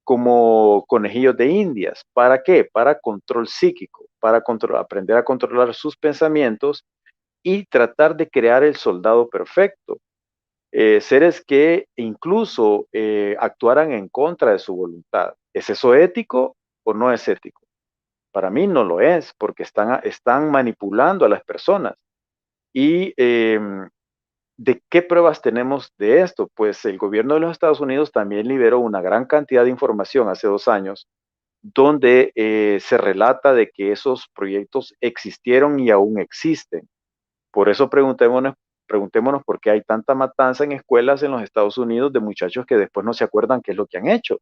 como conejillos de indias. ¿Para qué? Para control psíquico, para aprender a controlar sus pensamientos y tratar de crear el soldado perfecto. Seres que incluso actuaran en contra de su voluntad. ¿Es eso ético o no es ético? Para mí no lo es, porque están manipulando a las personas. ¿Y de qué pruebas tenemos de esto? Pues el gobierno de los Estados Unidos también liberó una gran cantidad de información hace 2 años, donde se relata de que esos proyectos existieron y aún existen. Por eso preguntémonos por qué hay tanta matanza en escuelas en los Estados Unidos de muchachos que después no se acuerdan qué es lo que han hecho.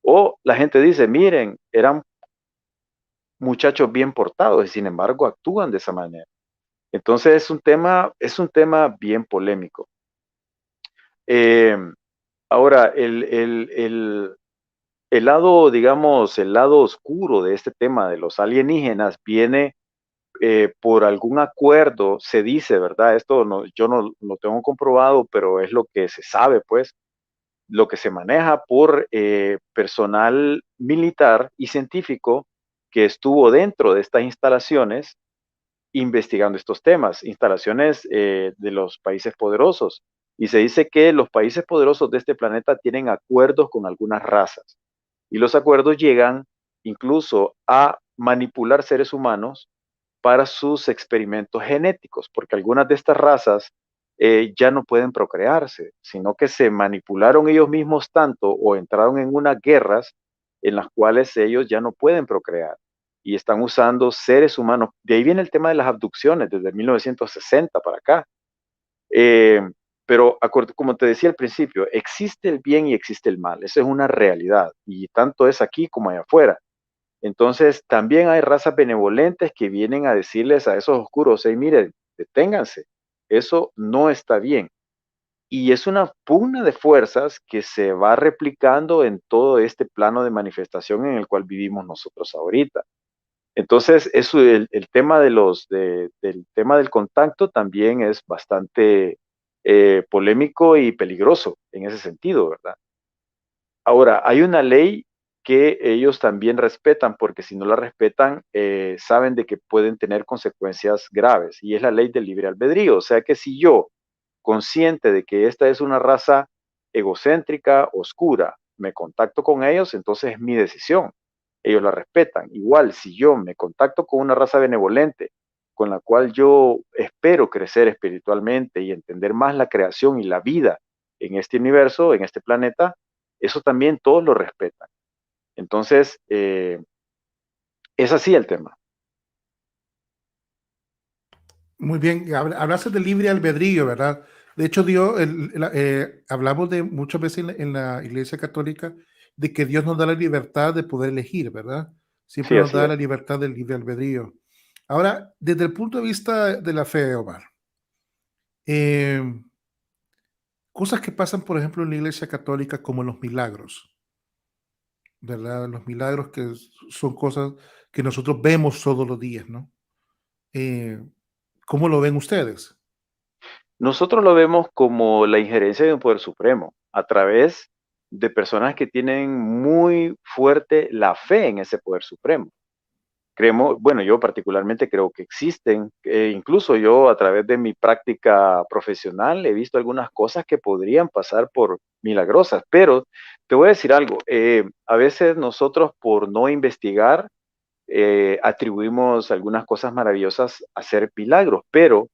O la gente dice, miren, eran muchachos bien portados y sin embargo actúan de esa manera. Entonces es un tema bien polémico. Eh, ahora, el lado, digamos, el lado oscuro de este tema de los alienígenas viene por algún acuerdo, se dice, ¿verdad? Esto no, yo no lo tengo comprobado, pero es lo que se sabe, pues, lo que se maneja por personal militar y científico que estuvo dentro de estas instalaciones investigando estos temas, instalaciones de los países poderosos. Y se dice que los países poderosos de este planeta tienen acuerdos con algunas razas. Y los acuerdos llegan incluso a manipular seres humanos para sus experimentos genéticos, porque algunas de estas razas ya no pueden procrearse, sino que se manipularon ellos mismos tanto o entraron en unas guerras en las cuales ellos ya no pueden procrear y están usando seres humanos. De ahí viene el tema de las abducciones desde 1960 para acá. Eh, pero como te decía al principio, existe el bien y existe el mal. Esa es una realidad y tanto es aquí como allá afuera. Entonces, también hay razas benevolentes que vienen a decirles a esos oscuros, hey, miren, deténganse, eso no está bien. y es una pugna de fuerzas que se va replicando en todo este plano de manifestación en el cual vivimos nosotros ahorita. Entonces, eso, el tema del tema del contacto también es bastante polémico y peligroso en ese sentido, ¿verdad? Ahora, hay una ley que ellos también respetan, porque si no la respetan, saben de que pueden tener consecuencias graves, y es la ley del libre albedrío. O sea que si yo, consciente de que esta es una raza egocéntrica, oscura, me contacto con ellos, entonces es mi decisión. Ellos la respetan. Igual, si yo me contacto con una raza benevolente, con la cual yo espero crecer espiritualmente y entender más la creación y la vida en este universo, en este planeta, eso también todos lo respetan. Entonces, es así el tema. Muy bien, hablaste de libre albedrío, ¿verdad? De hecho, Dios, hablamos de muchas veces en la Iglesia Católica de que Dios nos da la libertad de poder elegir, ¿verdad? Siempre Sí, nos así da es. la libertad del libre albedrío. Ahora, desde el punto de vista de la fe, Omar, eh, cosas que pasan, por ejemplo, en la Iglesia Católica como los milagros, ¿verdad? Los milagros que son cosas que nosotros vemos todos los días, ¿no? Eh, ¿Cómo lo ven ustedes? Nosotros lo vemos como la injerencia de un poder supremo a través de personas que tienen muy fuerte la fe en ese poder supremo. Creemos, bueno, yo particularmente creo que existen, incluso yo a través de mi práctica profesional he visto algunas cosas que podrían pasar por milagrosas, pero te voy a decir algo, a veces nosotros por no investigar atribuimos algunas cosas maravillosas a ser milagros, pero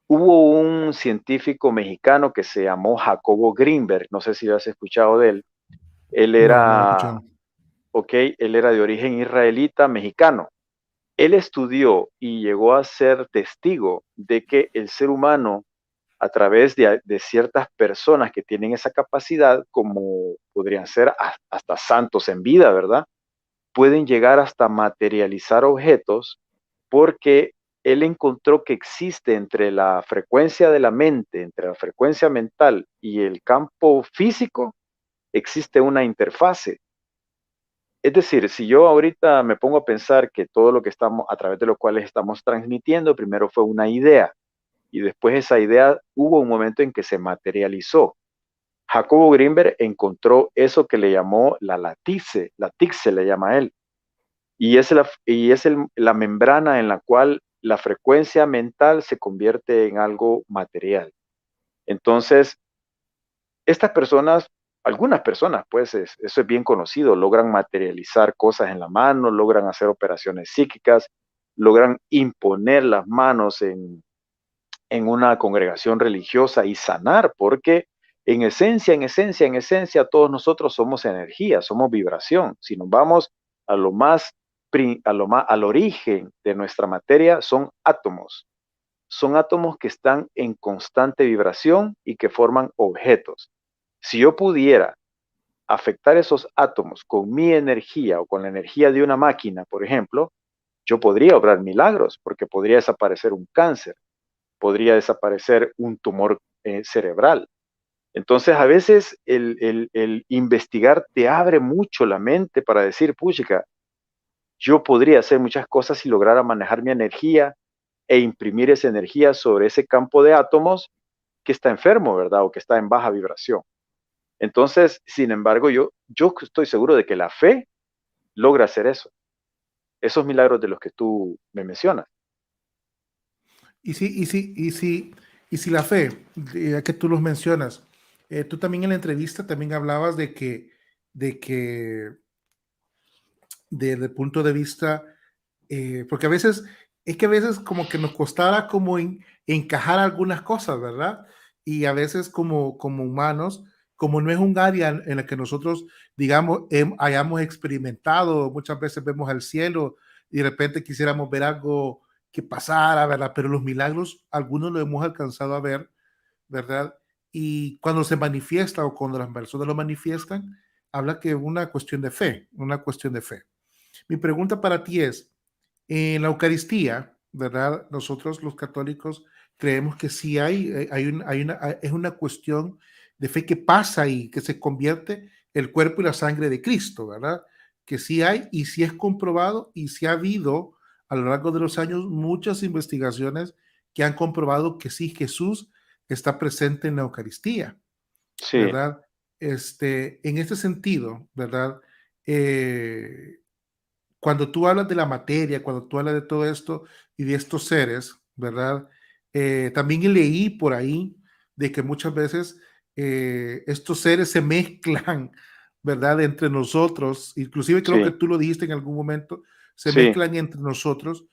hubo un científico mexicano que se llamó Jacobo Greenberg, no sé si has escuchado de él. Él No, no lo he era, escuchado. ok, él era de origen israelita mexicano. Él estudió y llegó a ser testigo de que el ser humano, a través de ciertas personas que tienen esa capacidad, como podrían ser hasta santos en vida, ¿verdad? Pueden llegar hasta materializar objetos porque él encontró que existe entre la frecuencia de la mente, entre la frecuencia mental y el campo físico, existe una interfase. Es decir, si yo ahorita me pongo a pensar que todo lo que estamos, a través de lo cual estamos transmitiendo, primero fue una idea y después esa idea hubo un momento en que se materializó. Jacobo Greenberg encontró eso que le llamó la tixe le llama él, y es la membrana en la cual la frecuencia mental se convierte en algo material. Entonces, estas personas, algunas personas, pues eso es bien conocido, logran materializar cosas en la mano, logran hacer operaciones psíquicas, logran imponer las manos en una congregación religiosa y sanar, porque en esencia, todos nosotros somos energía, somos vibración. Si nos vamos a lo más, al origen de nuestra materia, son átomos. Son átomos que están en constante vibración y que forman objetos. Si yo pudiera afectar esos átomos con mi energía o con la energía de una máquina, por ejemplo, yo podría obrar milagros porque podría desaparecer un cáncer, podría desaparecer un tumor cerebral. Entonces, a veces el investigar te abre mucho la mente para decir, puchica, yo podría hacer muchas cosas si lograra manejar mi energía e imprimir esa energía sobre ese campo de átomos que está enfermo, ¿verdad? O que está en baja vibración. Entonces, sin embargo, yo estoy seguro de que la fe logra hacer eso, esos milagros de los que tú me mencionas. Y si la fe, ya que tú los mencionas, tú también en la entrevista también hablabas de que desde el punto de vista, porque a veces como que nos costara como encajar algunas cosas, ¿verdad? Y a veces como humanos, como no es un área en la que nosotros, digamos, hayamos experimentado, muchas veces vemos al cielo y de repente quisiéramos ver algo que pasara, ¿verdad? Pero los milagros, algunos lo hemos alcanzado a ver, ¿verdad? Y cuando se manifiesta o cuando las personas lo manifiestan, habla que es una cuestión de fe, una cuestión de fe. Mi pregunta para ti es, en la Eucaristía, ¿verdad? Nosotros los católicos creemos que sí es una cuestión de fe que pasa y que se convierte el cuerpo y la sangre de Cristo, ¿verdad? Que sí hay y sí es comprobado y sí ha habido a lo largo de los años muchas investigaciones que han comprobado que sí, Jesús está presente en la Eucaristía, Sí, ¿verdad? En este sentido, ¿verdad? Eh, Cuando tú hablas de la materia, cuando tú hablas de todo esto y de estos seres, ¿verdad? También leí por ahí de que muchas veces estos seres se mezclan, ¿verdad? Entre nosotros, inclusive creo que sí, tú lo dijiste en algún momento, se sí. mezclan entre nosotros.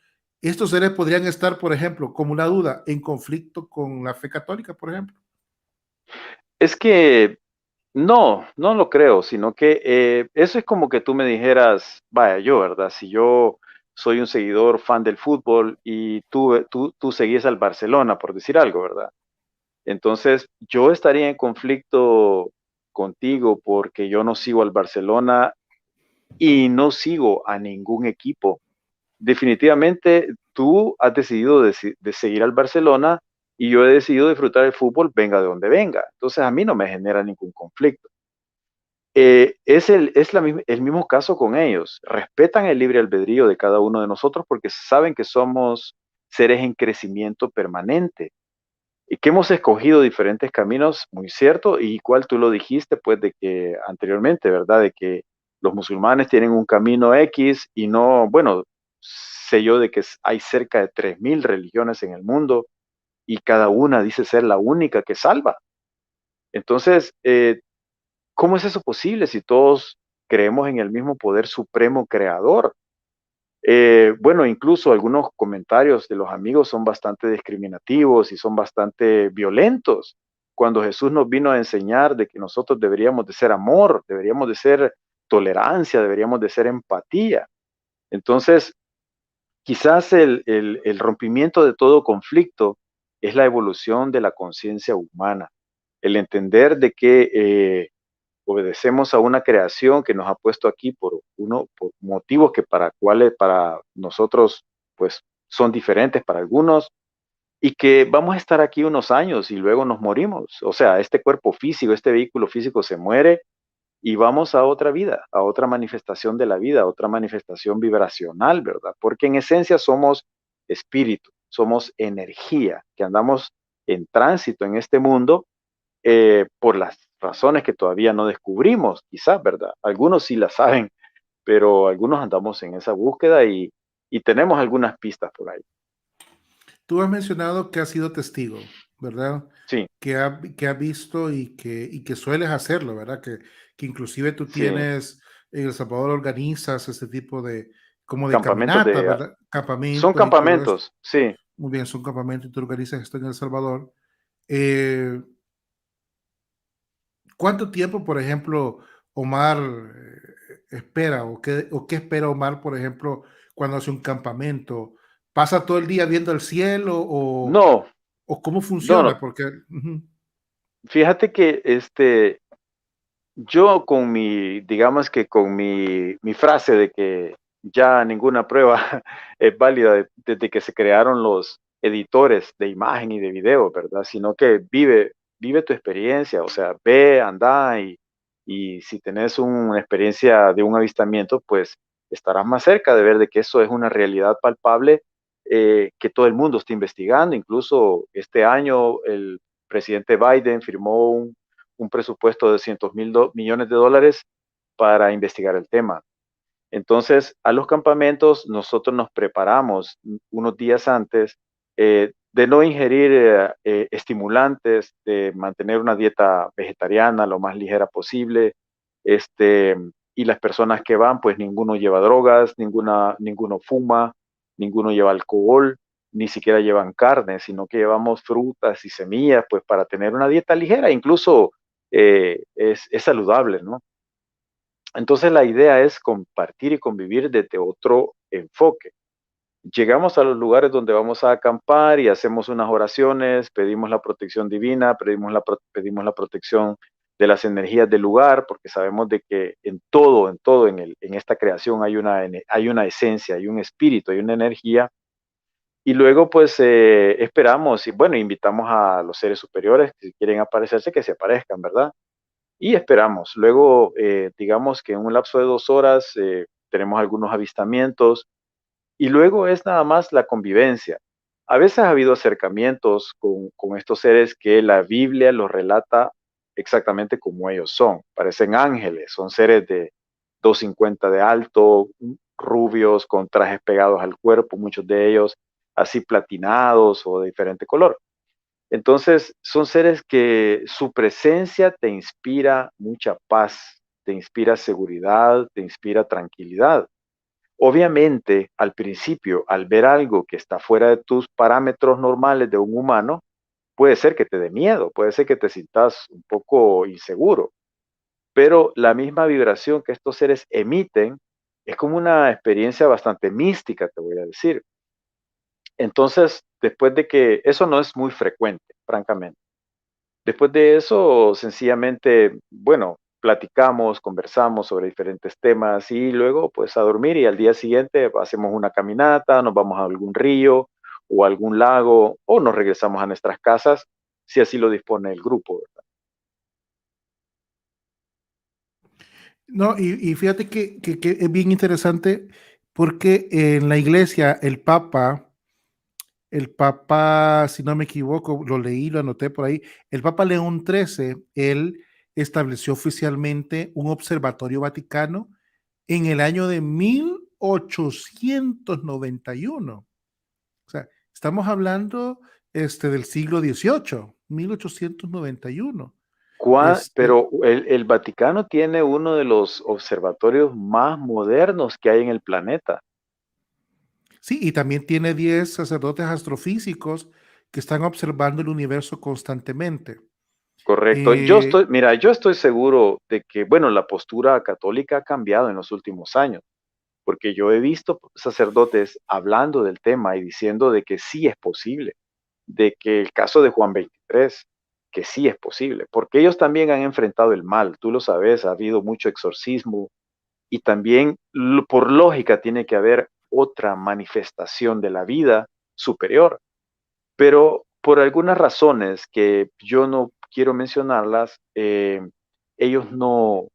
Estos seres podrían estar, por ejemplo, como una duda, en conflicto con la fe católica, por ejemplo. Es que no, no lo creo, sino que eso es como que tú me dijeras, vaya, yo, ¿verdad? Si yo soy un seguidor fan del fútbol y tú seguís al Barcelona, por decir algo, ¿verdad? Entonces, yo estaría en conflicto contigo porque yo no sigo al Barcelona y no sigo a ningún equipo. Definitivamente, tú has decidido de seguir al Barcelona y yo he decidido disfrutar el fútbol, venga de donde venga. Entonces, a mí no me genera ningún conflicto. Es el mismo caso con ellos. Respetan el libre albedrío de cada uno de nosotros porque saben que somos seres en crecimiento permanente y que hemos escogido diferentes caminos, muy cierto, y cual tú lo dijiste, pues, de que anteriormente, ¿verdad? De que los musulmanes tienen un camino X y no, bueno, sé yo de que hay cerca de 3000 religiones en el mundo y cada una dice ser la única que salva. Entonces, ¿cómo es eso posible si todos creemos en el mismo poder supremo creador? Bueno, incluso algunos comentarios de los amigos son bastante discriminativos y son bastante violentos. Cuando Jesús nos vino a enseñar de que nosotros deberíamos de ser amor, deberíamos de ser tolerancia, deberíamos de ser empatía. Entonces, quizás el rompimiento de todo conflicto es la evolución de la conciencia humana, el entender de que obedecemos a una creación que nos ha puesto aquí por motivos que para cuales para nosotros pues son diferentes para algunos y que vamos a estar aquí unos años y luego nos morimos. O sea, este cuerpo físico, este vehículo físico se muere y vamos a otra vida, a otra manifestación de la vida, a otra manifestación vibracional, ¿verdad? Porque en esencia somos espíritu, somos energía, que andamos en tránsito en este mundo por las razones que todavía no descubrimos, quizás, ¿verdad? Algunos sí las saben, pero algunos andamos en esa búsqueda y tenemos algunas pistas por ahí. Tú has mencionado que has sido testigo, ¿verdad? Sí, Que ha visto y que sueles hacerlo, ¿verdad? Que inclusive tú sí. tienes, en El Salvador organizas este tipo de, como de Campamentos caminata, de... ¿verdad? Son Campamentos y todo esto. campamentos, sí. Muy bien, son campamentos y tú organizas esto en El Salvador. Eh, ¿Cuánto tiempo, por ejemplo, Omar espera o qué espera Omar, por ejemplo, cuando hace un campamento? ¿Pasa todo el día viendo el cielo No, o cómo no, no. funciona? Porque ujú, Fíjate que yo con digamos que con mi frase de que ya ninguna prueba es válida desde que se crearon los editores de imagen y de video, ¿verdad? Sino que vive tu experiencia, o sea, ve, anda y si tenés una experiencia de un avistamiento, pues estarás más cerca de ver de que eso es una realidad palpable que todo el mundo está investigando. Incluso este año el presidente Biden firmó un presupuesto de 200 millones de dólares para investigar el tema. Entonces, a los campamentos nosotros nos preparamos unos días antes de no ingerir estimulantes, de mantener una dieta vegetariana lo más ligera posible. Este, y las personas que van, pues ninguno lleva drogas, ninguno fuma, ninguno lleva alcohol, ni siquiera llevan carne, sino que llevamos frutas y semillas, pues para tener una dieta ligera, incluso es saludable, ¿no? Entonces la idea es compartir y convivir desde otro enfoque. Llegamos a los lugares donde vamos a acampar y hacemos unas oraciones, pedimos la protección divina, pedimos la protección de las energías del lugar, porque sabemos de que en todo, en esta creación hay una esencia, hay un espíritu, hay una energía Y luego, pues, esperamos y, bueno, invitamos a los seres superiores que si quieren aparecerse, que se aparezcan, ¿verdad? Y esperamos. Luego, digamos que en un lapso de 2 horas, tenemos algunos avistamientos y luego es nada más la convivencia. A veces ha habido acercamientos con estos seres que la Biblia los relata exactamente como ellos son. Parecen ángeles, son seres de 2,50 de alto, rubios, con trajes pegados al cuerpo, muchos de ellos así platinados o de diferente color. Entonces, son seres que su presencia te inspira mucha paz, te inspira seguridad, te inspira tranquilidad. Obviamente, al principio, al ver algo que está fuera de tus parámetros normales de un humano, puede ser que te dé miedo, puede ser que te sientas un poco inseguro, pero la misma vibración que estos seres emiten es como una experiencia bastante mística, te voy a decir. Entonces, después de que eso no es muy frecuente, francamente. Después de eso, sencillamente, bueno, platicamos, conversamos sobre diferentes temas y luego pues a dormir y al día siguiente hacemos una caminata, nos vamos a algún río o algún lago o nos regresamos a nuestras casas si así lo dispone el grupo, ¿verdad? No, y fíjate que es bien interesante porque en la iglesia el Papa, si no me equivoco, lo leí, lo anoté por ahí, el Papa León XIII, él estableció oficialmente un observatorio vaticano en el año de 1891. O sea, estamos hablando del siglo XVIII, 1891. Pero el Vaticano tiene uno de los observatorios más modernos que hay en el planeta. Sí, y también tiene 10 sacerdotes astrofísicos que están observando el universo constantemente. Correcto. Eh, Mira, yo estoy seguro de que, bueno, la postura católica ha cambiado en los últimos años, porque yo he visto sacerdotes hablando del tema y diciendo de que sí es posible, de que el caso de Juan 23, que sí es posible, porque ellos también han enfrentado el mal, tú lo sabes, ha habido mucho exorcismo y también por lógica tiene que haber otra manifestación de la vida superior. Pero por algunas razones que yo no quiero mencionarlas, ellos no,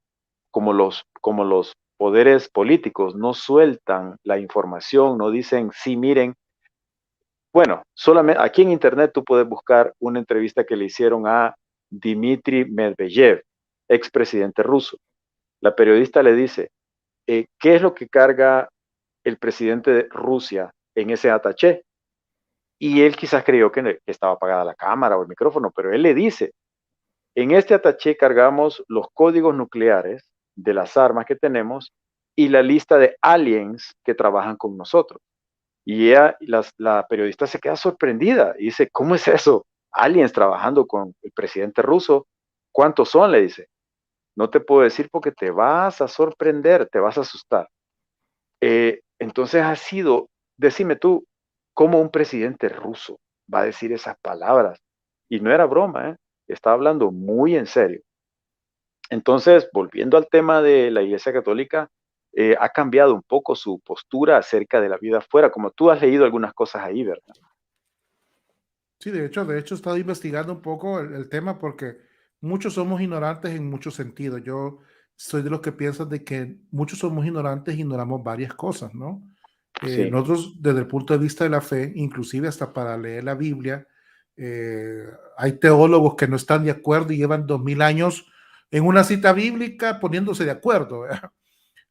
como los poderes políticos, no sueltan la información, no dicen, sí, miren, bueno, solamente aquí en internet tú puedes buscar una entrevista que le hicieron a Dmitry Medvedev, expresidente ruso. La periodista le dice, ¿qué es lo que carga el presidente de Rusia en ese ataché? Y él quizás creyó que estaba apagada la cámara o el micrófono, pero él le dice, en este ataché cargamos los códigos nucleares de las armas que tenemos y la lista de aliens que trabajan con nosotros. Y la periodista se queda sorprendida y dice, ¿cómo es eso? Aliens trabajando con el presidente ruso. ¿Cuántos son? Le dice. No te puedo decir porque te vas a sorprender, te vas a asustar. Entonces ha sido, decime tú, ¿cómo un presidente ruso va a decir esas palabras? Y no era broma, ¿eh? Estaba hablando muy en serio. Entonces, volviendo al tema de la Iglesia Católica, ha cambiado un poco su postura acerca de la vida afuera, como tú has leído algunas cosas ahí, ¿verdad? sí, de hecho he estado investigando un poco el tema porque muchos somos ignorantes en muchos sentidos. Yo soy de los que piensan de que muchos somos ignorantes y ignoramos varias cosas, ¿no? Sí, Nosotros, desde el punto de vista de la fe, inclusive hasta para leer la Biblia, hay teólogos que no están de acuerdo y llevan 2000 años en una cita bíblica poniéndose de acuerdo, ¿verdad?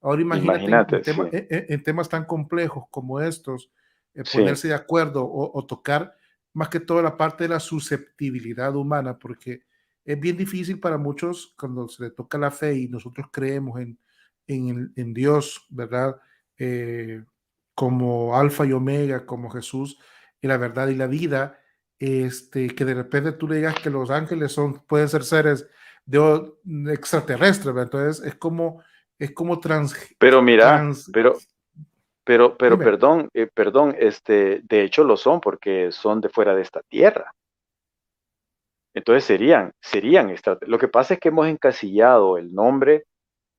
Ahora imagínate imagínate, sí, en temas tan complejos como estos, sí, ponerse de acuerdo o tocar más que todo la parte de la susceptibilidad humana, porque es bien difícil para muchos cuando se le toca la fe y nosotros creemos en Dios, ¿verdad? Eh, como Alfa y Omega, como Jesús, y la verdad y la vida, que de repente tú le digas que los ángeles pueden ser seres extraterrestres, ¿verdad? Entonces es como pero mira, trans, dime. perdón, de hecho lo son porque son de fuera de esta tierra. Entonces lo que pasa es que hemos encasillado el nombre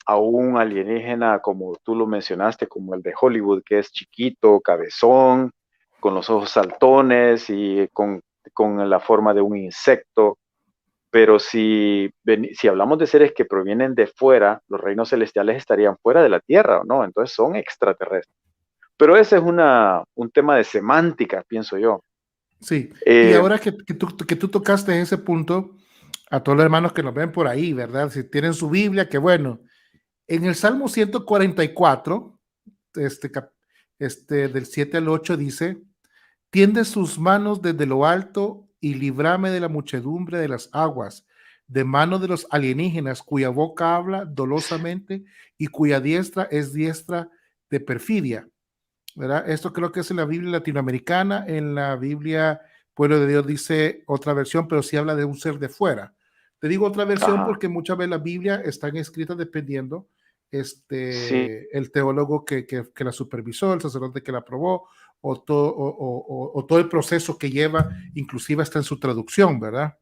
a un alienígena, como tú lo mencionaste, como el de Hollywood, que es chiquito, cabezón, con los ojos saltones y con la forma de un insecto. Pero si hablamos de seres que provienen de fuera, los reinos celestiales estarían fuera de la tierra, ¿no? Entonces son extraterrestres. Pero ese es un tema de semántica, pienso yo. Sí, y Eh, ahora que tú tocaste ese punto, a todos los hermanos que nos ven por ahí, ¿verdad? Si tienen su Biblia, qué bueno. En el Salmo 144, este, del 7 al 8 dice, tiende sus manos desde lo alto y líbrame de la muchedumbre de las aguas, de mano de los alienígenas, cuya boca habla dolosamente y cuya diestra es diestra de perfidia, ¿verdad? Esto creo que es en la Biblia latinoamericana, en la Biblia Pueblo de Dios dice otra versión, pero sí habla de un ser de fuera. Te digo otra versión ajá, porque muchas veces las Biblias están escritas dependiendo sí, el teólogo que la supervisó, el sacerdote que la aprobó, o todo el proceso que lleva, inclusive hasta en su traducción, ¿verdad?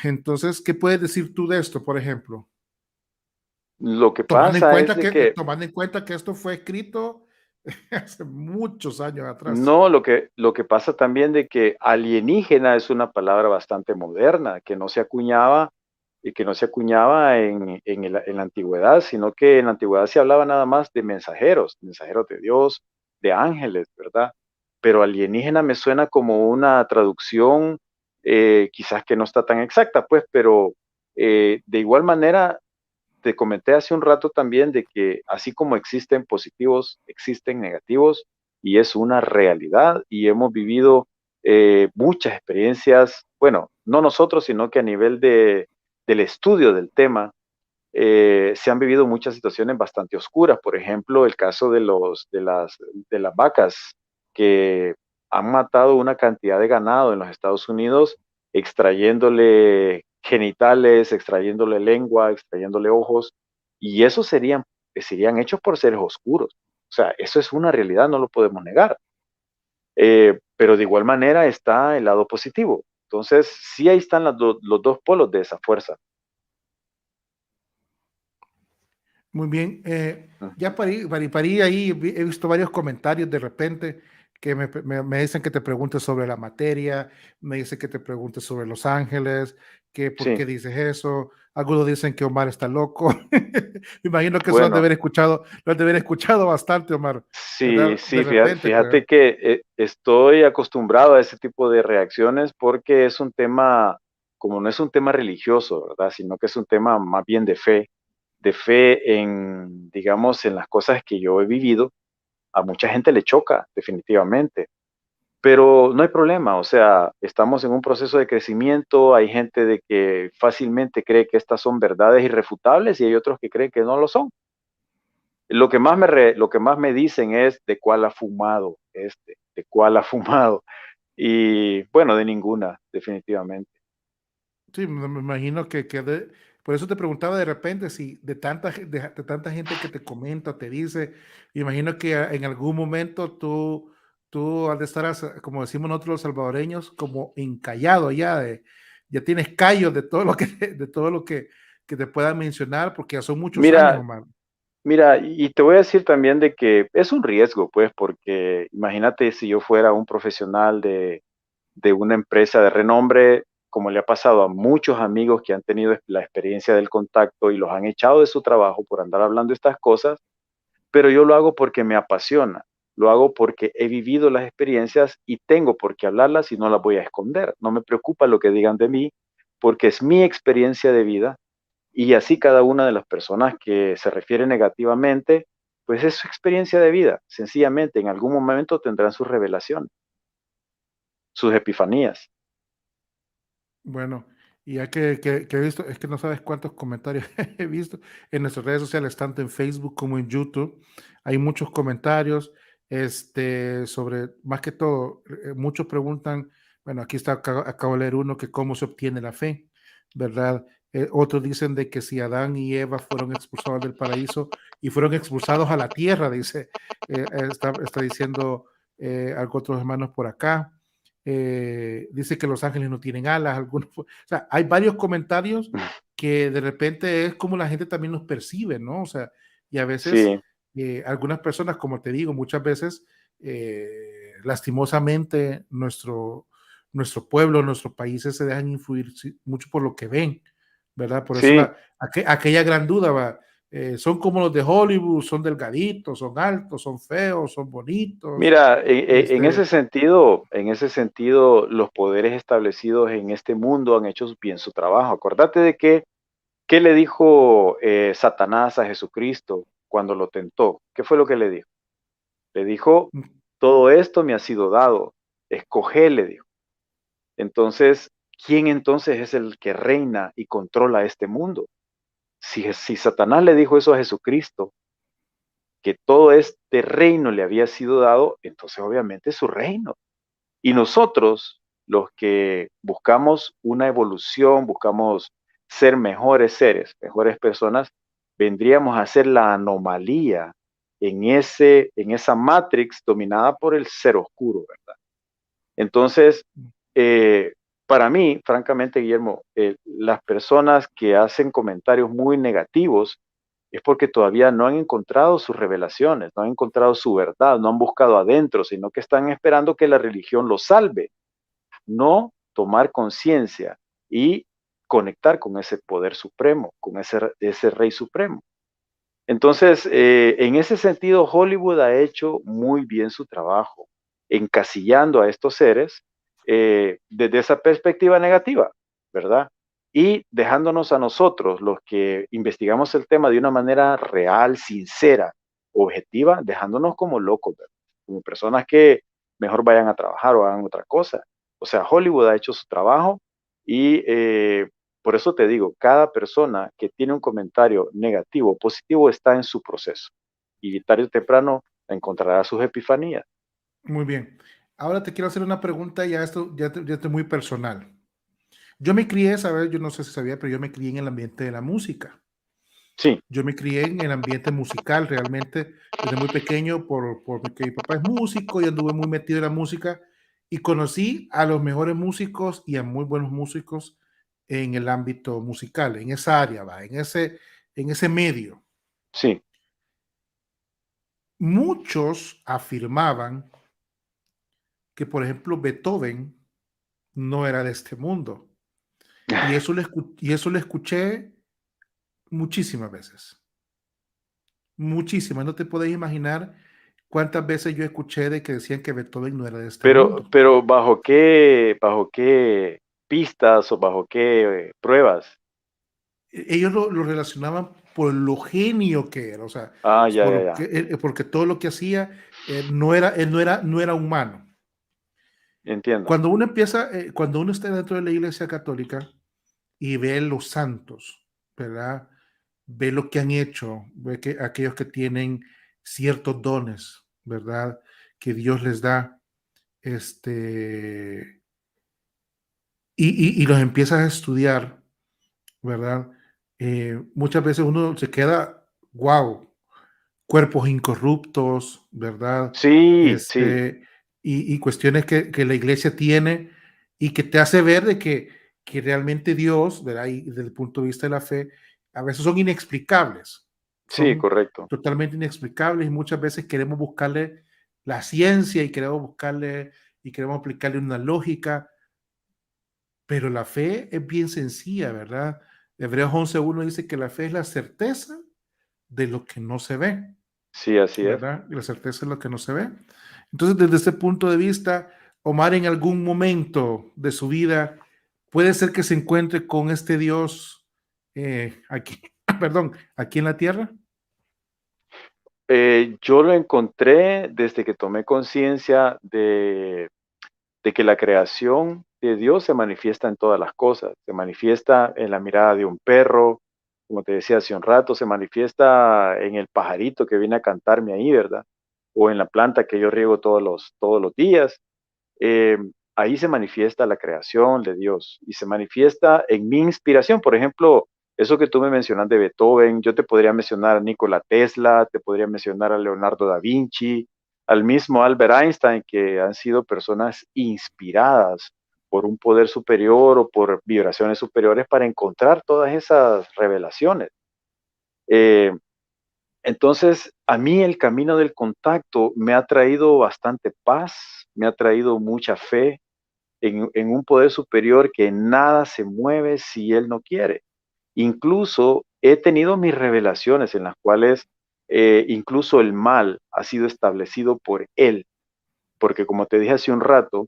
Entonces, ¿qué puedes decir tú de esto, por ejemplo? lo que Tomando en pasa es cuenta de que, que tomando en cuenta que esto fue escrito hace muchos años atrás. no, lo que pasa también de que alienígena es una palabra bastante moderna, que no se acuñaba y que no se acuñaba en la antigüedad, sino que en la antigüedad se hablaba nada más de mensajeros, mensajeros de Dios, de ángeles, ¿verdad? Pero alienígena me suena como una traducción, quizás que no está tan exacta, pues, pero de igual manera te comenté hace un rato también de que así como existen positivos, existen negativos y es una realidad y hemos vivido muchas experiencias, bueno, no nosotros, sino que a nivel del estudio del tema, se han vivido muchas situaciones bastante oscuras. Por ejemplo, el caso de las vacas que han matado una cantidad de ganado en los Estados Unidos, extrayéndole genitales, extrayéndole lengua, extrayéndole ojos, y eso serían hechos por seres oscuros. O sea, eso es una realidad, no lo podemos negar. Pero de igual manera está el lado positivo. Entonces, sí, ahí están los dos polos de esa fuerza. Muy bien. Ya Ujú. para ir ahí, he visto varios comentarios de repente que me dicen que te preguntes sobre la materia, me dicen que te preguntes sobre Los Ángeles, que por qué Sí, dices eso. Algunos dicen que Omar está loco. Me imagino que eso bueno. lo han de haber escuchado bastante, Omar, Sí, ¿verdad? De sí, fíjate, repente, fíjate que estoy acostumbrado a ese tipo de reacciones porque es un tema, como no es un tema religioso, ¿verdad? Sino que es un tema más bien de fe en, digamos, en las cosas que yo he vivido. A mucha gente le choca, definitivamente, pero no hay problema, o sea, estamos en un proceso de crecimiento, hay gente de que fácilmente cree que estas son verdades irrefutables y hay otros que creen que no lo son. Lo que más me dicen es de cuál ha fumado de cuál ha fumado. Y bueno, de ninguna, definitivamente. sí, me imagino por eso te preguntaba de repente si de tanta gente que te comenta, te dice, imagino que en algún momento tú has de estar, como decimos nosotros los salvadoreños, como encallado ya tienes callos de todo lo que, que te pueda mencionar, porque ya son muchos años, Mira, Omar. mira, y te voy a decir también de que es un riesgo, pues, porque imagínate si yo fuera un profesional de una empresa de renombre, como le ha pasado a muchos amigos que han tenido la experiencia del contacto y los han echado de su trabajo por andar hablando estas cosas, pero yo lo hago porque me apasiona, lo hago porque he vivido las experiencias y tengo por qué hablarlas y no las voy a esconder. No me preocupa lo que digan de mí, porque es mi experiencia de vida y así cada una de las personas que se refiere negativamente, pues es su experiencia de vida. Sencillamente, en algún momento tendrán sus revelaciones, sus epifanías. Bueno, y ya que he visto, es que no sabes cuántos comentarios he visto en nuestras redes sociales, tanto en Facebook como en YouTube. Hay muchos comentarios, sobre, más que todo, muchos preguntan, bueno, aquí está, acabo de leer uno, que cómo se obtiene la fe, ¿verdad? Otros dicen de que si Adán y Eva fueron expulsados del paraíso y fueron expulsados a la tierra, dice, está diciendo algo otros hermanos por acá. Dice que los ángeles no tienen alas, algunos, o sea, hay varios comentarios que de repente es como la gente también los percibe, ¿no? O sea, y a veces Sí, algunas personas, como te digo, muchas veces lastimosamente nuestro pueblo, nuestros países se dejan influir mucho por lo que ven, ¿verdad? Por eso Sí, aquella gran duda, va, son como los de Hollywood, son delgaditos, son altos, son feos, son bonitos. mira, Este, en ese sentido, los poderes establecidos en este mundo han hecho bien su trabajo. Acordate de que, ¿qué le dijo Satanás a Jesucristo cuando lo tentó? ¿Qué fue lo que le dijo? Le dijo, todo esto me ha sido dado, escoge, le dijo. Entonces, ¿quién entonces es el que reina y controla este mundo? Si Satanás le dijo eso a Jesucristo, que todo este reino le había sido dado, entonces obviamente es su reino. Y nosotros, los que buscamos una evolución, buscamos ser mejores seres, mejores personas, vendríamos a ser la anomalía en esa matrix dominada por el ser oscuro, ¿verdad? Entonces, eh, para mí, francamente, Guillermo, las personas que hacen comentarios muy negativos es porque todavía no han encontrado sus revelaciones, no han encontrado su verdad, no han buscado adentro, sino que están esperando que la religión los salve, no tomar conciencia y conectar con ese poder supremo, con ese rey supremo. Entonces, en ese sentido, Hollywood ha hecho muy bien su trabajo, encasillando a estos seres desde esa perspectiva negativa, ¿verdad? Y dejándonos a nosotros, los que investigamos el tema de una manera real, sincera, objetiva, dejándonos como locos, ¿verdad? Como personas que mejor vayan a trabajar o hagan otra cosa. O sea, Hollywood ha hecho su trabajo y por eso te digo, cada persona que tiene un comentario negativo o positivo está en su proceso y tarde o temprano encontrará sus epifanías. Muy bien. Ahora te quiero hacer una pregunta, ya esto es muy personal. Yo me crié, ¿sabes? Yo no sé si sabía, pero yo me crié en el ambiente de la música. Sí, Yo me crié en el ambiente musical, realmente, desde muy pequeño, porque mi papá es músico y anduve muy metido en la música y conocí a los mejores músicos y a muy buenos músicos en el ámbito musical, en esa área, va, en ese medio. sí. Muchos afirmaban que, por ejemplo, Beethoven no era de este mundo. Y eso lo escuché muchísimas veces. Muchísimas. No te puedes imaginar cuántas veces yo escuché de que decían que Beethoven no era de este mundo. Pero bajo qué pistas o bajo qué pruebas? Ellos lo relacionaban por lo genio que era, o sea, Ah, ya, ya, ya. porque todo lo que hacía no era humano. Entiendo. Cuando uno está dentro de la iglesia católica y ve los santos, ¿verdad? Ve lo que han hecho, ve que aquellos que tienen ciertos dones, ¿verdad? Que Dios les da, este, y los empiezas a estudiar, ¿verdad? Muchas veces uno se queda, wow, cuerpos incorruptos, ¿verdad? Sí, sí, Este, y cuestiones que la iglesia tiene y que te hace ver de que realmente Dios, ¿verdad? Y desde el punto de vista de la fe, a veces son inexplicables, sí, son correcto. totalmente inexplicables y muchas veces queremos buscarle la ciencia y queremos aplicarle una lógica, pero la fe es bien sencilla, ¿verdad? Hebreos 11:1 dice que la fe es la certeza de lo que no se ve, Sí, así es. ¿verdad? Y la certeza es lo que no se ve. Entonces, desde ese punto de vista, Omar en algún momento de su vida puede ser que se encuentre con este Dios aquí, perdón, aquí en la tierra. Yo lo encontré desde que tomé conciencia de que la creación de Dios se manifiesta en todas las cosas, se manifiesta en la mirada de un perro, como te decía hace un rato, se manifiesta en el pajarito que viene a cantarme ahí, ¿verdad? O en la planta que yo riego todos los días. Eh, Ahí se manifiesta la creación de Dios y se manifiesta en mi inspiración. Por ejemplo, eso que tú me mencionas de Beethoven, yo te podría mencionar a Nikola Tesla, te podría mencionar a Leonardo da Vinci, al mismo Albert Einstein, que han sido personas inspiradas por un poder superior o por vibraciones superiores para encontrar todas esas revelaciones. Eh, entonces, a mí el camino del contacto me ha traído bastante paz, me ha traído mucha fe en un poder superior que nada se mueve si Él no quiere. Incluso he tenido mis revelaciones en las cuales incluso el mal ha sido establecido por Él, porque como te dije hace un rato,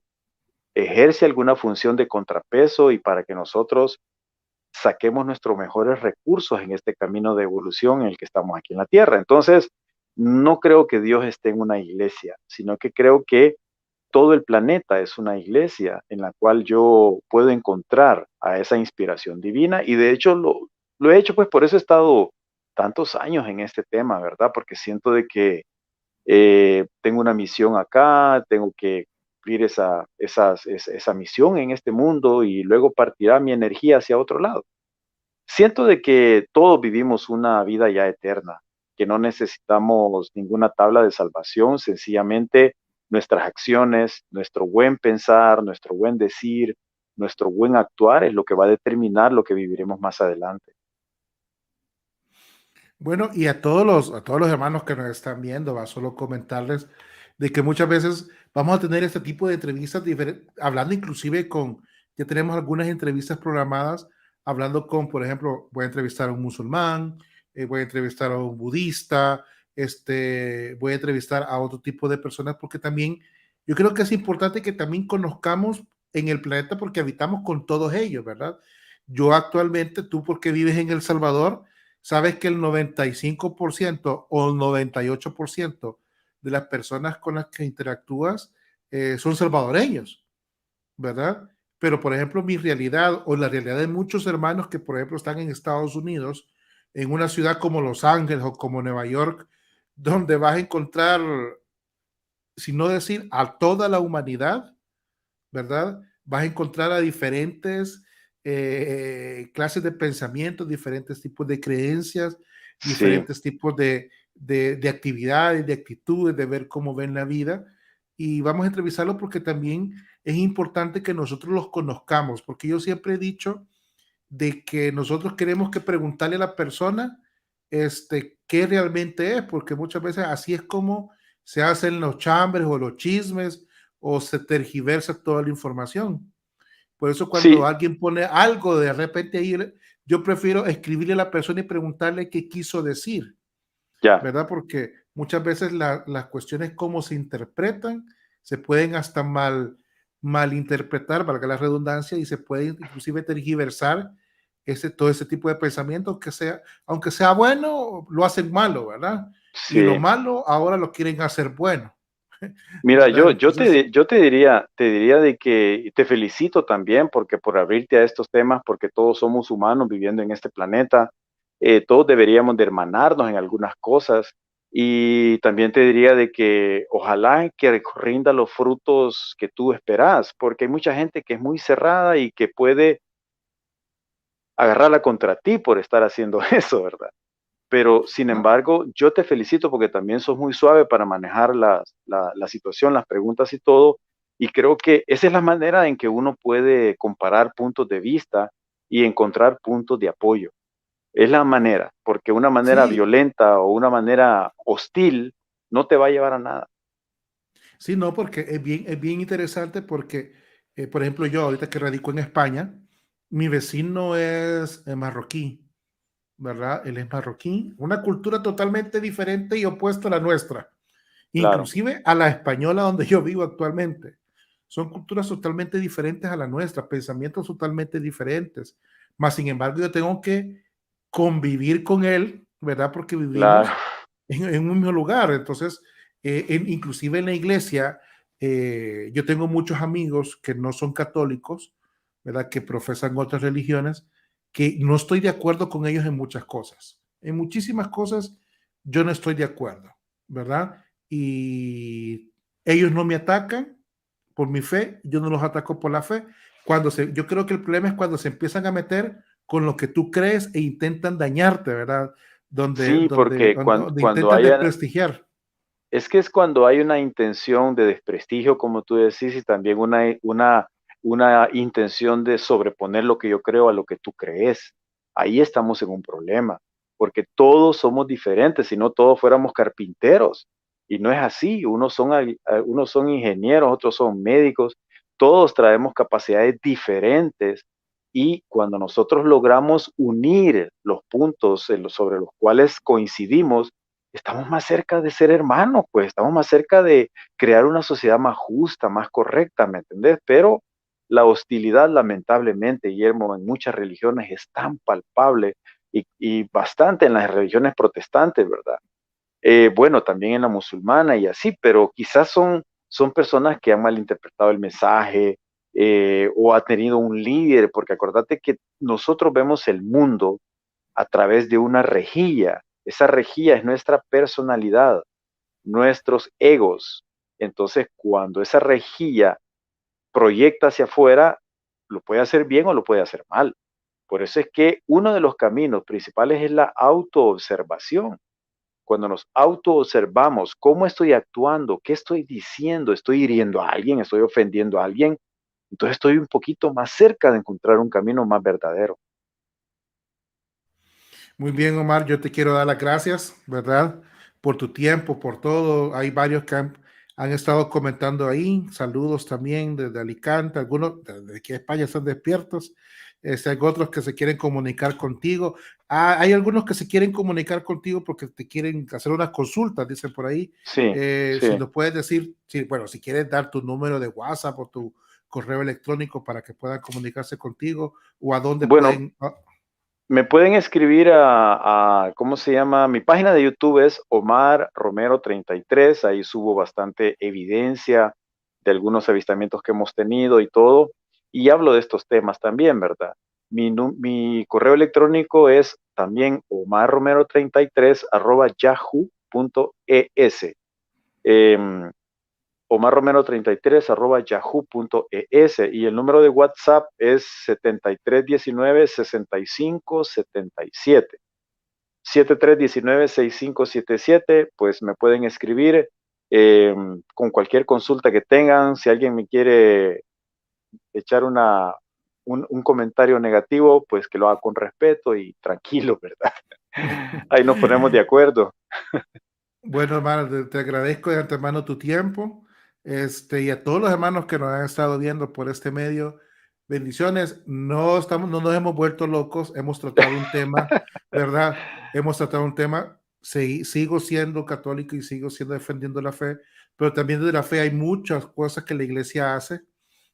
ejerce alguna función de contrapeso y para que nosotros saquemos nuestros mejores recursos en este camino de evolución en el que estamos aquí en la Tierra. Entonces, no creo que Dios esté en una iglesia, sino que creo que todo el planeta es una iglesia en la cual yo puedo encontrar a esa inspiración divina y de hecho lo he hecho, pues por eso he estado tantos años en este tema, ¿verdad? Porque siento de que tengo una misión acá, tengo que cumplir esa misión en este mundo y luego partirá mi energía hacia otro lado. Siento de que todos vivimos una vida ya eterna, que no necesitamos ninguna tabla de salvación, sencillamente nuestras acciones, nuestro buen pensar, nuestro buen decir, nuestro buen actuar es lo que va a determinar lo que viviremos más adelante. Bueno, y a todos los hermanos que nos están viendo, va solo comentarles de que muchas veces vamos a tener este tipo de entrevistas hablando inclusive con, ya tenemos algunas entrevistas programadas, hablando con, por ejemplo, voy a entrevistar a un musulmán, voy a entrevistar a un budista, voy a entrevistar a otro tipo de personas, porque también yo creo que es importante que también conozcamos en el planeta porque habitamos con todos ellos, ¿verdad? Yo actualmente, tú porque vives en El Salvador, sabes que el 95% o el 98% de las personas con las que interactúas son salvadoreños, ¿verdad? Pero, por ejemplo, mi realidad o la realidad de muchos hermanos que, por ejemplo, están en Estados Unidos, en una ciudad como Los Ángeles o como Nueva York, donde vas a encontrar, si no decir a toda la humanidad, ¿verdad? Vas a encontrar a diferentes clases de pensamientos, diferentes tipos de creencias, Sí, diferentes tipos de actividades, de actitudes, de ver cómo ven la vida. Y vamos a entrevistarlos porque también es importante que nosotros los conozcamos, porque yo siempre he dicho de que nosotros queremos que preguntarle a la persona qué realmente es, porque muchas veces así es como se hacen los chambres o los chismes o se tergiversa toda la información. Por eso cuando sí, alguien pone algo de repente ahí, yo prefiero escribirle a la persona y preguntarle qué quiso decir, ya. ¿verdad? Porque muchas veces las cuestiones cómo se interpretan se pueden hasta malinterpretar, valga la redundancia, y se puede inclusive tergiversar todo ese tipo de pensamiento que sea, aunque sea bueno, lo hacen malo, ¿verdad? Y lo Sí. malo ahora lo quieren hacer bueno, Mira, ¿verdad? Entonces, yo te diría de que te felicito también porque por abrirte a estos temas, porque todos somos humanos viviendo en este planeta, todos deberíamos de hermanarnos en algunas cosas y también te diría de que ojalá que rinda los frutos que tú esperas, porque hay mucha gente que es muy cerrada y que puede agarrarla contra ti por estar haciendo eso, ¿verdad? Pero, sin no, embargo, yo te felicito porque también sos muy suave para manejar la situación, las preguntas y todo. Y creo que esa es la manera en que uno puede comparar puntos de vista y encontrar puntos de apoyo. Es la manera, porque una manera sí, violenta o una manera hostil no te va a llevar a nada. sí, no, porque es bien interesante porque, por ejemplo, yo ahorita que radico en España, mi vecino es marroquí, ¿verdad? Él es marroquí, una cultura totalmente diferente y opuesta a la nuestra, Claro. inclusive a la española donde yo vivo actualmente. Son culturas totalmente diferentes a la nuestra, pensamientos totalmente diferentes. Más sin embargo, yo tengo que convivir con él, ¿verdad? Porque Claro. vivimos en un mismo lugar. Entonces, inclusive en la iglesia, yo tengo muchos amigos que no son católicos, ¿verdad? Que profesan otras religiones, que no estoy de acuerdo con ellos en muchas cosas. En muchísimas cosas yo no estoy de acuerdo, ¿verdad? Y ellos no me atacan por mi fe, yo no los ataco por la fe. Yo creo que el problema es cuando se empiezan a meter con lo que tú crees e intentan dañarte, ¿verdad? Sí, porque Donde cuando intentan haya, desprestigiar. es que es cuando hay una intención de desprestigio, como tú decís, y también una intención de sobreponer lo que yo creo a lo que tú crees. Ahí estamos en un problema, porque todos somos diferentes, si no todos fuéramos carpinteros. Y no es así, unos son ingenieros, otros son médicos, todos traemos capacidades diferentes y cuando nosotros logramos unir los puntos sobre los cuales coincidimos, estamos más cerca de ser hermanos, pues estamos más cerca de crear una sociedad más justa, más correcta, ¿me entendés? Pero la hostilidad, lamentablemente, Guillermo, en muchas religiones es tan palpable y bastante en las religiones protestantes, ¿verdad? Bueno, también en la musulmana y así, pero quizás son personas que han malinterpretado el mensaje o ha tenido un líder, porque acordate que nosotros vemos el mundo a través de una rejilla. Esa rejilla es nuestra personalidad, nuestros egos. Entonces, cuando esa rejilla proyecta hacia afuera, lo puede hacer bien o lo puede hacer mal. Por eso es que uno de los caminos principales es la autoobservación. Cuando nos autoobservamos, ¿cómo estoy actuando? ¿Qué estoy diciendo? ¿Estoy hiriendo a alguien? ¿Estoy ofendiendo a alguien? Entonces estoy un poquito más cerca de encontrar un camino más verdadero. Muy bien, Omar, yo te quiero dar las gracias, ¿verdad? Por tu tiempo, por todo. Hay varios que han estado comentando ahí. Saludos también desde Alicante. Algunos de aquí a España están despiertos. Hay otros que se quieren comunicar contigo. Hay algunos que se quieren comunicar contigo porque te quieren hacer unas consultas, dicen por ahí. Sí, Si sí. nos puedes decir, bueno, si quieres dar tu número de WhatsApp o tu correo electrónico para que puedan comunicarse contigo o a dónde Bueno, pueden. me pueden escribir ¿cómo se llama? Mi página de YouTube es Omar Romero 33. Ahí subo bastante evidencia de algunos avistamientos que hemos tenido y todo. Y hablo de estos temas también, ¿verdad? Mi correo electrónico es también omarromero33@yahoo.es. omarromero33@yahoo.es y el número de WhatsApp es 7319-6577. 7319-6577, pues me pueden escribir con cualquier consulta que tengan. Si alguien me quiere echar un comentario negativo, pues que lo haga con respeto y tranquilo, ¿verdad? Ahí nos ponemos de acuerdo. Bueno, hermano, te agradezco de antemano tu tiempo, y a todos los hermanos que nos han estado viendo por este medio, bendiciones. No nos hemos vuelto locos, hemos tratado un tema, ¿verdad? Hemos tratado un tema, sigo siendo católico y sigo siendo defendiendo la fe, pero también de la fe hay muchas cosas que la iglesia hace,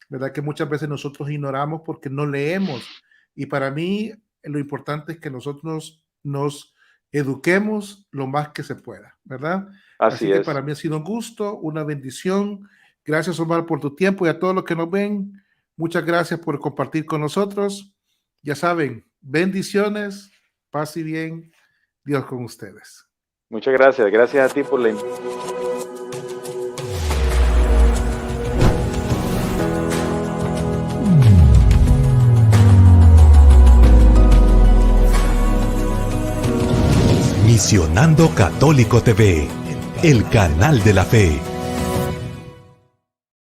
¿verdad? Que muchas veces nosotros ignoramos porque no leemos. Y para mí, lo importante es que nosotros nos eduquemos lo más que se pueda, ¿verdad? Así Así que es. para mí ha sido un gusto, una bendición. Gracias, Omar, por tu tiempo y a todos los que nos ven. Muchas gracias por compartir con nosotros. Ya saben, bendiciones, paz y bien. Dios con ustedes. Muchas gracias. Gracias a ti por la Misionando Católico TV, el canal de la fe.